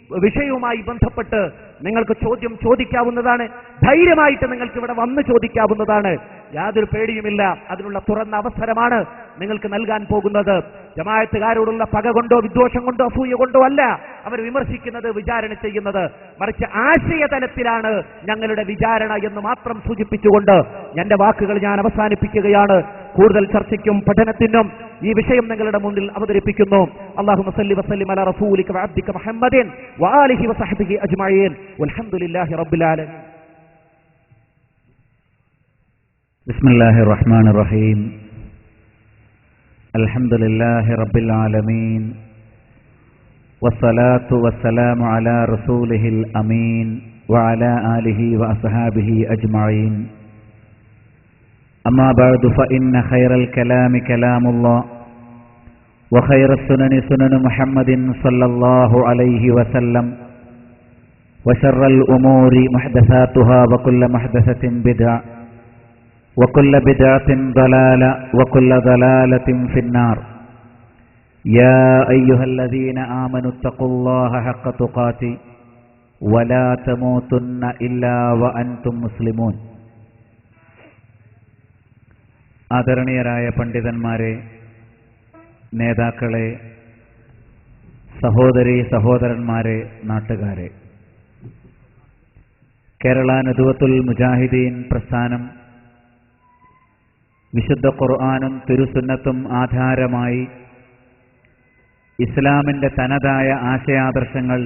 വിഷയവുമായി ബന്ധപ്പെട്ട് നിങ്ങൾക്ക് ചോദ്യം ചോദിക്കാവുന്നതാണ്. ധൈര്യമായിട്ട് നിങ്ങൾക്ക് ഇവിടെ വന്ന് ചോദിക്കാവുന്നതാണ്. യാതൊരു പേടിയുമില്ല. അതിനുള്ള തുറന്ന അവസരമാണ് നിങ്ങൾക്ക് നൽകാൻ പോകുന്നത്. ജമാഅത്തുകാരോടുള്ള പക കൊണ്ടോ വിദ്വേഷം കൊണ്ടോ അസൂയ കൊണ്ടോ അല്ല അവർ വിമർശിക്കുന്നത്, വിചാരണ ചെയ്യുന്നത്, മറിച്ച് ആശയതലത്തിലാണ് ഞങ്ങളുടെ വിചാരണ എന്ന് മാത്രം സൂചിപ്പിച്ചുകൊണ്ട് എന്റെ വാക്കുകൾ ഞാൻ അവസാനിപ്പിക്കുകയാണ്. കൂടുതൽ ചർച്ചയ്ക്കും പഠനത്തിനും ഈ വിഷയം നിങ്ങളുടെ മുന്നിൽ അവതരിപ്പിക്കുന്നു. അല്ലാഹുമ്മ സല്ലി വസല്ലിം അലാ റസൂലിക വഅബ്ദിക മുഹമ്മദിൻ വആലിഹി വസഹ്ബിഹി അജ്മഈൻ വൽഹംദുലില്ലാഹി റബ്ബിൽ ആലമീൻ. ബിസ്മില്ലാഹിർ റഹ്മാനിർ റഹീം. അൽഹംദുലില്ലാഹി റബ്ബിൽ ആലമീൻ വസ്സലാത്തു വസ്സലാമു അലാ റസൂലിഹിൽ അമീൻ വഅലാ ആലിഹി വഅസ്ഹാബിഹി അജ്മഈൻ. അമ്മാ ബഅദു ഫഇന്ന ഖൈറൽ കലാമി കലാമുല്ലാഹ് വഖൈറസ് സുനനി സുനനു മുഹമ്മദിൻ സ്വല്ലല്ലാഹു അലൈഹി വസല്ലം വശർറൽ ഉമൂരി മുഹ്ദസാതുഹാ വകുല്ല മുഹ്ദസത്തിൻ ബിദ്അ വകുല്ല ബിദ്അത്തിൻ ദലാല വകുല്ല ദലാലത്തിൻ ഫിന്നാർ. യാ അയ്യുഹല്ലദീന ആമനു തഖുല്ലാഹ ഹഖ്ക തുഖാതി വലാ തമൂതുന്ന ഇല്ലാ വഅൻതും മുസ്ലിമൂൻ. ആദരണീയരായ പണ്ഡിതന്മാരെ, നേതാക്കളെ, സഹോദരീ സഹോദരന്മാരെ, നാട്ടുകാരെ, കേരള നദുവത്തുൽ മുജാഹിദീൻ പ്രസ്ഥാനം വിശുദ്ധ ഖുർആനും തിരുസുന്നത്തും ആധാരമായി ഇസ്ലാമിന്റെ തനതായ ആശയാദർശങ്ങൾ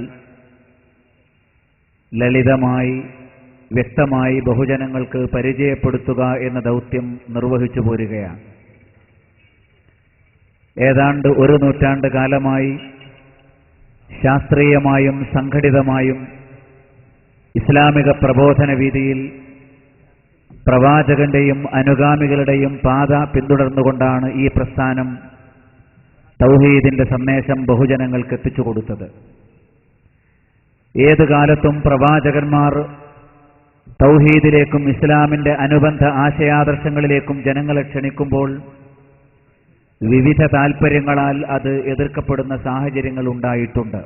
ലളിതമായി വ്യക്തമായി ബഹുജനങ്ങൾക്ക് പരിചയപ്പെടുത്തുക എന്ന ദൗത്യം നിർവഹിച്ചു പോരുകയാണ്. ഏതാണ്ട് ഒരു നൂറ്റാണ്ട് കാലമായി ശാസ്ത്രീയമായും സംഘടിതമായും ഇസ്ലാമിക പ്രബോധന വീതിയിൽ പ്രവാചകന്റെയും അനുഗാമികളുടെയും പാത പിന്തുടർന്നുകൊണ്ടാണ് ഈ പ്രസ്ഥാനം തൗഹീദിന്റെ സന്ദേശം ബഹുജനങ്ങൾക്ക് എത്തിച്ചു കൊടുത്തത്. ഏതു കാലത്തും പ്രവാചകന്മാർ തൗഹീദിലേക്കും ഇസ്ലാമിന്റെ അനുബന്ധ ആശയാദർശങ്ങളിലേക്കും ജനങ്ങളെ ക്ഷണിക്കുമ്പോൾ വിവിധ താൽപര്യങ്ങളാൽ അത് എതിർക്കപ്പെടുന്ന സാഹചര്യങ്ങൾ ഉണ്ടായിട്ടുണ്ട്.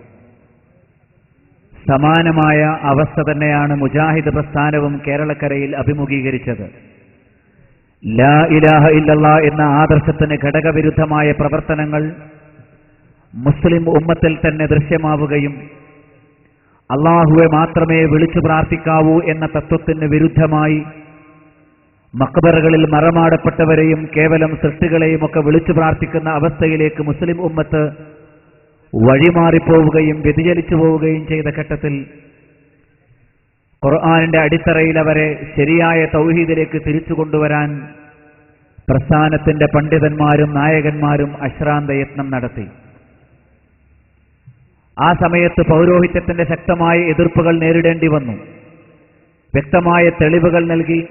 സമാനമായ അവസ്ഥ തന്നെയാണ് മുജാഹിദ് പ്രസ്ഥാനവും കേരളക്കരയിൽ അഭിമുഖീകരിച്ചത്. ലാ ഇലാഹ ഇല്ലല്ലാഹ് എന്ന ആദർശത്തിന് ഘടകവിരുദ്ധമായ പ്രവർത്തനങ്ങൾ മുസ്ലിം ഉമ്മത്തിൽ തന്നെ ദൃശ്യമാവുകയും അള്ളാഹുവെ മാത്രമേ വിളിച്ചു പ്രാർത്ഥിക്കാവൂ എന്ന തത്വത്തിന് വിരുദ്ധമായി മഖ്ബറുകളിൽ മറമാടപ്പെട്ടവരെയും കേവലം സൃഷ്ടികളെയും ഒക്കെ വിളിച്ചു പ്രാർത്ഥിക്കുന്ന അവസ്ഥയിലേക്ക് മുസ്ലിം ഉമ്മത്ത് വഴിമാറിപ്പോവുകയും വ്യതിചലിച്ചു പോവുകയും ചെയ്ത ഘട്ടത്തിൽ ഖുർആനിന്റെ അടിത്തറയിൽ അവരെ ശരിയായ തൗഹീദിലേക്ക് തിരിച്ചു കൊണ്ടുവരാൻ പ്രസ്ഥാനത്തിന്റെ പണ്ഡിതന്മാരും നായകന്മാരും അശ്രാന്ത യത്നം നടത്തി. ആ സമയത്ത് പൗരോഹിത്യത്തിന്റെ ശക്തമായ എതിർപ്പുകൾ നേരിടേണ്ടി വന്നു. വ്യക്തമായ തെളിവുകൾ നൽകി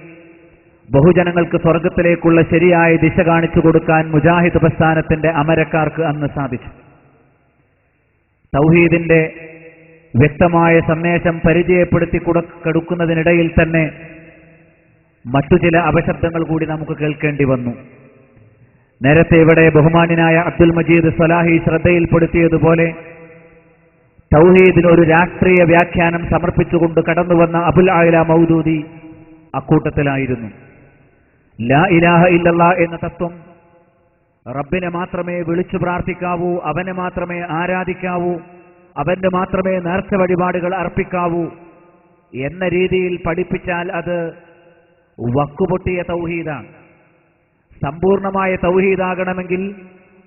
ബഹുജനങ്ങൾക്ക് സ്വർഗത്തിലേക്കുള്ള ശരിയായ ദിശ കാണിച്ചു കൊടുക്കാൻ മുജാഹിദ് പ്രസ്ഥാനത്തിന്റെ അമരക്കാർക്ക് അന്ന് സാധിച്ചു. തൗഹീദിന്റെ വ്യക്തമായ സന്ദേശം പരിചയപ്പെടുത്തി കൊടുക്കുന്നതിനിടയിൽ തന്നെ മറ്റു ചില അപശബ്ദങ്ങൾ കൂടി നമുക്ക് കേൾക്കേണ്ടി വന്നു. നേരത്തെ ഇവിടെ ബഹുമാന്യനായ അബ്ദുൽ മജീദ് സ്വലാഹി ശ്രദ്ധയിൽപ്പെടുത്തിയതുപോലെ തൗഹീദിന് ഒരു രാഷ്ട്രീയ വ്യാഖ്യാനം സമർപ്പിച്ചുകൊണ്ട് കടന്നുവന്ന അബുൽ ആല മൗദൂദി അക്കൂട്ടത്തിലായിരുന്നു. ലാ ഇലാഹ ഇല്ലല്ലാ എന്ന തത്വം റബ്ബിനെ മാത്രമേ വിളിച്ചു പ്രാർത്ഥിക്കാവൂ, അവനെ മാത്രമേ ആരാധിക്കാവൂ, അവന്റെ മാത്രമേ നേർച്ച വഴിപാടുകൾ അർപ്പിക്കാവൂ എന്ന രീതിയിൽ പഠിപ്പിച്ചാൽ അത് വക്കുപൊട്ടിയ തൗഹീദാണ്. സമ്പൂർണമായ തൗഹീദാകണമെങ്കിൽ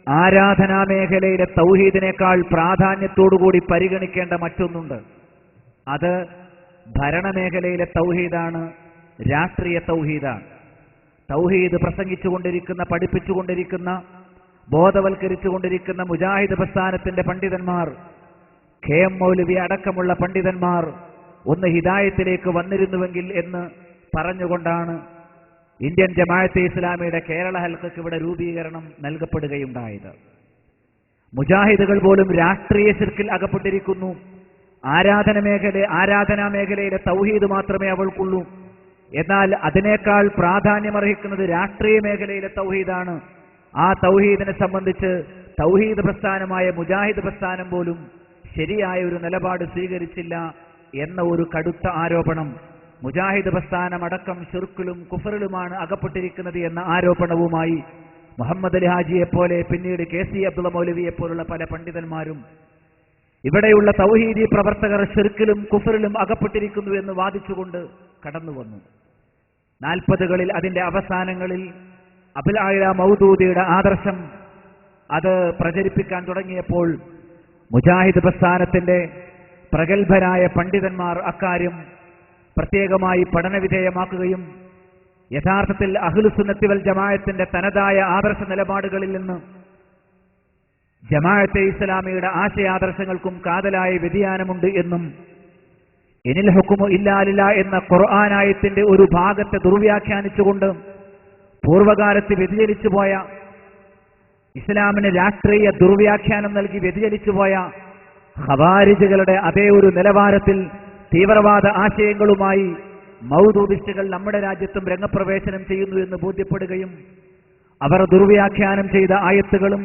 ആരാധനാ മേഖലയിലെ തൗഹീദിനേക്കാൾ പ്രാധാന്യത്തോടുകൂടി പരിഗണിക്കേണ്ട മറ്റൊന്നുണ്ട്. അത് ഭരണമേഖലയിലെ തൗഹീദാണ്, രാഷ്ട്രീയ തൗഹീദാണ്. തൗഹീദ് പ്രസംഗിച്ചുകൊണ്ടിരിക്കുന്ന, പഠിപ്പിച്ചുകൊണ്ടിരിക്കുന്ന, ബോധവൽക്കരിച്ചുകൊണ്ടിരിക്കുന്ന മുജാഹിദ് പ്രസ്ഥാനത്തിന്റെ പണ്ഡിതന്മാർ, KM മൗലവി അടക്കമുള്ള പണ്ഡിതന്മാർ ഒന്ന് ഹിദായത്തിലേക്ക് വന്നിരുന്നുവെങ്കിൽ എന്ന് പറഞ്ഞുകൊണ്ടാണ് ഇന്ത്യൻ ജമാഅത്തെ ഇസ്ലാമിയുടെ കേരള ഹൽക്കയ്ക്ക് ഇവിടെ രൂപീകരണം നൽകപ്പെടുകയുണ്ടായത്. മുജാഹിദുകൾ പോലും രാഷ്ട്രീയ ശിർക്കിൽ അകപ്പെട്ടിരിക്കുന്നു. ആരാധനാ മേഖലയിലെ തൗഹീദ് മാത്രമേ അവൾക്കുള്ളൂ. എന്നാൽ അതിനേക്കാൾ പ്രാധാന്യമർഹിക്കുന്നത് രാഷ്ട്രീയ മേഖലയിലെ തൗഹീദാണ്. ആ തൗഹീദിനെ സംബന്ധിച്ച് തൗഹീദ് പ്രസ്ഥാനമായ മുജാഹിദ് പ്രസ്ഥാനം പോലും ശരിയായ ഒരു നിലപാട് സ്വീകരിച്ചില്ല എന്ന ഒരു കടുത്ത ആരോപണം, മുജാഹിദ് പ്രസ്ഥാനം അടക്കം ശിർക്കിലും കുഫറിലുമാണ് അകപ്പെട്ടിരിക്കുന്നത് എന്ന ആരോപണവുമായി മുഹമ്മദ് അലി ഹാജിയെപ്പോലെ, പിന്നീട് KC അബ്ദുള്ള മൗലവിയെപ്പോലുള്ള പല പണ്ഡിതന്മാരും ഇവിടെയുള്ള തൗഹീദി പ്രവർത്തകർ ശിർക്കിലും കുഫറിലും അകപ്പെട്ടിരിക്കുന്നു എന്ന് വാദിച്ചുകൊണ്ട് കടന്നു വന്നു. 40കളിൽ അതിന്റെ അവസാനങ്ങളിൽ അബുൽ ആല മൗദൂദിയുടെ ആദർശം അത് പ്രചരിപ്പിക്കാൻ തുടങ്ങിയപ്പോൾ മുജാഹിദ് പ്രസ്ഥാനത്തിന്റെ പ്രഗത്ഭരായ പണ്ഡിതന്മാർ അക്കാര്യം പ്രത്യേകമായി പഠനവിധേയമാക്കുകയും യഥാർത്ഥത്തിൽ അഹ്ലുസുന്നത്തി വൽ ജമാഅത്തിന്റെ തനതായ ആദർശ നിലപാടുകളിൽ നിന്ന് ജമാഅത്തെ ഇസ്ലാമിയുടെ ആശയാദർശങ്ങൾക്കും കാതലായ വ്യതിയാനമുണ്ട് എന്നും ഇനിൽ ഹുക്കുമു ഇല്ലാ ലില്ലാഹ് എന്ന ഖുർആനായത്തിന്റെ ഒരു ഭാഗത്തെ ദുർവ്യാഖ്യാനിച്ചുകൊണ്ട് പൂർവകാലത്ത് വ്യതിചലിച്ചുപോയ, ഇസ്ലാമിന് രാഷ്ട്രീയ ദുർവ്യാഖ്യാനം നൽകി വ്യതിചലിച്ചുപോയ ഖവാരിജുകളുടെ അതേ ഒരു നിലവാരത്തിൽ തീവ്രവാദ ആശയങ്ങളുമായി മൗദൂദിസ്റ്റുകൾ നമ്മുടെ രാജ്യത്തും രംഗപ്രവേശനം ചെയ്യുന്നു എന്ന് ബോധ്യപ്പെടുകയും അവർ ദുർവ്യാഖ്യാനം ചെയ്ത ആയത്തുകളും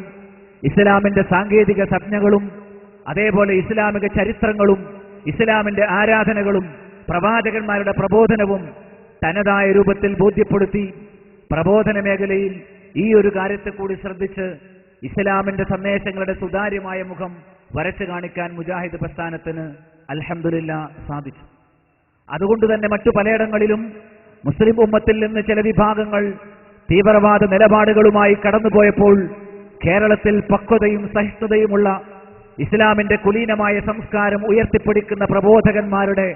ഇസ്ലാമിന്റെ സാങ്കേതിക സംജ്ഞകളും അതേപോലെ ഇസ്ലാമിക ചരിത്രങ്ങളും ഇസ്ലാമിന്റെ ആരാധനകളും പ്രവാചകന്മാരുടെ പ്രബോധനവും തനതായ രൂപത്തിൽ ബോധ്യപ്പെടുത്തി പ്രബോധന മേഖലയിൽ ഈ ഒരു കാര്യത്തെ കൂടി ശ്രദ്ധിച്ച് ഇസ്ലാമിന്റെ സന്ദേശങ്ങളുടെ സുതാര്യമായ മുഖം വരച്ചു കാണിക്കാൻ മുജാഹിദ് പ്രസ്ഥാനത്തിന് അൽഹംദുലില്ലാഹ് സാധിച്ചു. അതുകൊണ്ട് തന്നെ മറ്റു പലയിടങ്ങളിലും മുസ്ലിം ഉമ്മത്തിൽ നിന്ന് ചില വിഭാഗങ്ങൾ തീവ്രവാദ നിലപാടുകളുമായി കടന്നുപോയപ്പോൾ കേരളത്തിൽ പക്വതയും സഹിഷ്ണുതയുമുള്ള ഇസ്ലാമിന്റെ കുലീനമായ സംസ്കാരം ഉയർത്തിപ്പിടിക്കുന്ന പ്രബോധകന്മാരുടെ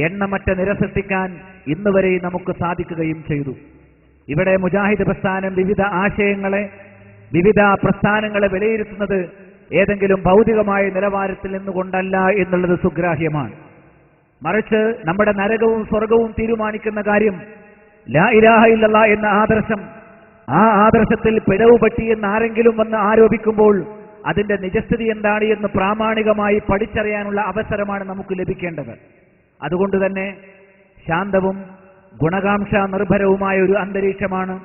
എണ്ണമറ്റ നിര സൃഷ്ടിക്കാൻ ഇന്നുവരെ നമുക്ക് സാധിക്കുകയും ചെയ്തു. ഇവിടെ മുജാഹിദ് പ്രസ്ഥാനം വിവിധ ആശയങ്ങളെ, വിവിധ പ്രസ്ഥാനങ്ങളെ വിലയിരുത്തുന്നത് ഏതെങ്കിലും ഭൗതികമായ നിലവാരത്തിൽ നിന്നുകൊണ്ടല്ല എന്നുള്ളത് സുഗ്രാഹ്യമാണ്. മറിച്ച് നമ്മുടെ നരകവും സ്വർഗവും തീരുമാനിക്കുന്ന കാര്യം ലാ ഇലാഹ ഇല്ലല്ലാഹ് എന്ന ആദർശം, ആ ആദർശത്തിൽ പിഴവ് പറ്റിയെന്ന് ആരെങ്കിലും വന്ന് ആരോപിക്കുമ്പോൾ അതിന്റെ നിജസ്ഥിതി എന്താണ് എന്ന് പ്രാമാണികമായി പഠിച്ചറിയാനുള്ള അവസരമാണ് നമുക്ക് ലഭിക്കേണ്ടത്. അതുകൊണ്ട് തന്നെ ശാന്തവും ഗുണകാംക്ഷ നിർഭരവുമായ ഒരു അന്തരീക്ഷമാണ്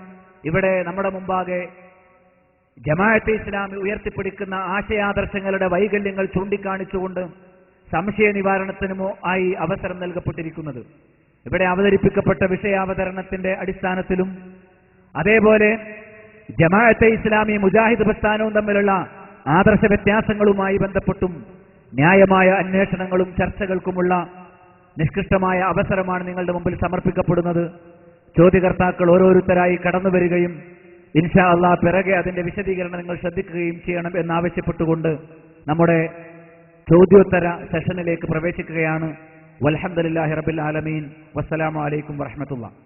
ഇവിടെ നമ്മുടെ മുമ്പാകെ ജമാഅത്തെ ഇസ്ലാമി ഉയർത്തിപ്പിടിക്കുന്ന ആശയാദർശങ്ങളുടെ വൈകല്യങ്ങൾ ചൂണ്ടിക്കാണിച്ചുകൊണ്ട് സംശയ നിവാരണത്തിനുമോ ആയി അവസരം നൽകപ്പെട്ടിരിക്കുന്നത്. ഇവിടെ അവതരിപ്പിക്കപ്പെട്ട വിഷയാവതരണത്തിന്റെ അടിസ്ഥാനത്തിലും അതേപോലെ ജമാഅത്തെ ഇസ്ലാമി മുജാഹിദ് പ്രസ്ഥാനവും തമ്മിലുള്ള ആദർശ വ്യത്യാസങ്ങളുമായി ബന്ധപ്പെട്ടും ന്യായമായ അന്വേഷണങ്ങളും ചർച്ചകൾക്കുമുള്ള നിഷ്കൃഷ്ടമായ അവസരമാണ് നിങ്ങളുടെ മുമ്പിൽ സമർപ്പിക്കപ്പെടുന്നത്. ചോദ്യകർത്താക്കൾ ഓരോരുത്തരായി കടന്നു വരികയും ഇൻഷാ അല്ലാഹ് പിറകെ അതിന്റെ വിശദീകരണം നിങ്ങൾ ശ്രദ്ധിക്കുകയും ചെയ്യണം എന്നാവശ്യപ്പെട്ടുകൊണ്ട് നമ്മുടെ ചോദ്യോത്തര സെഷനിലേക്ക് പ്രവേശിക്കുകയാണ്. വൽഹംദുലില്ലാഹി റബ്ബിൽ ആലമീൻ. വസ്സലാമു അലൈക്കും വറഹ്മത്തുള്ളാഹി.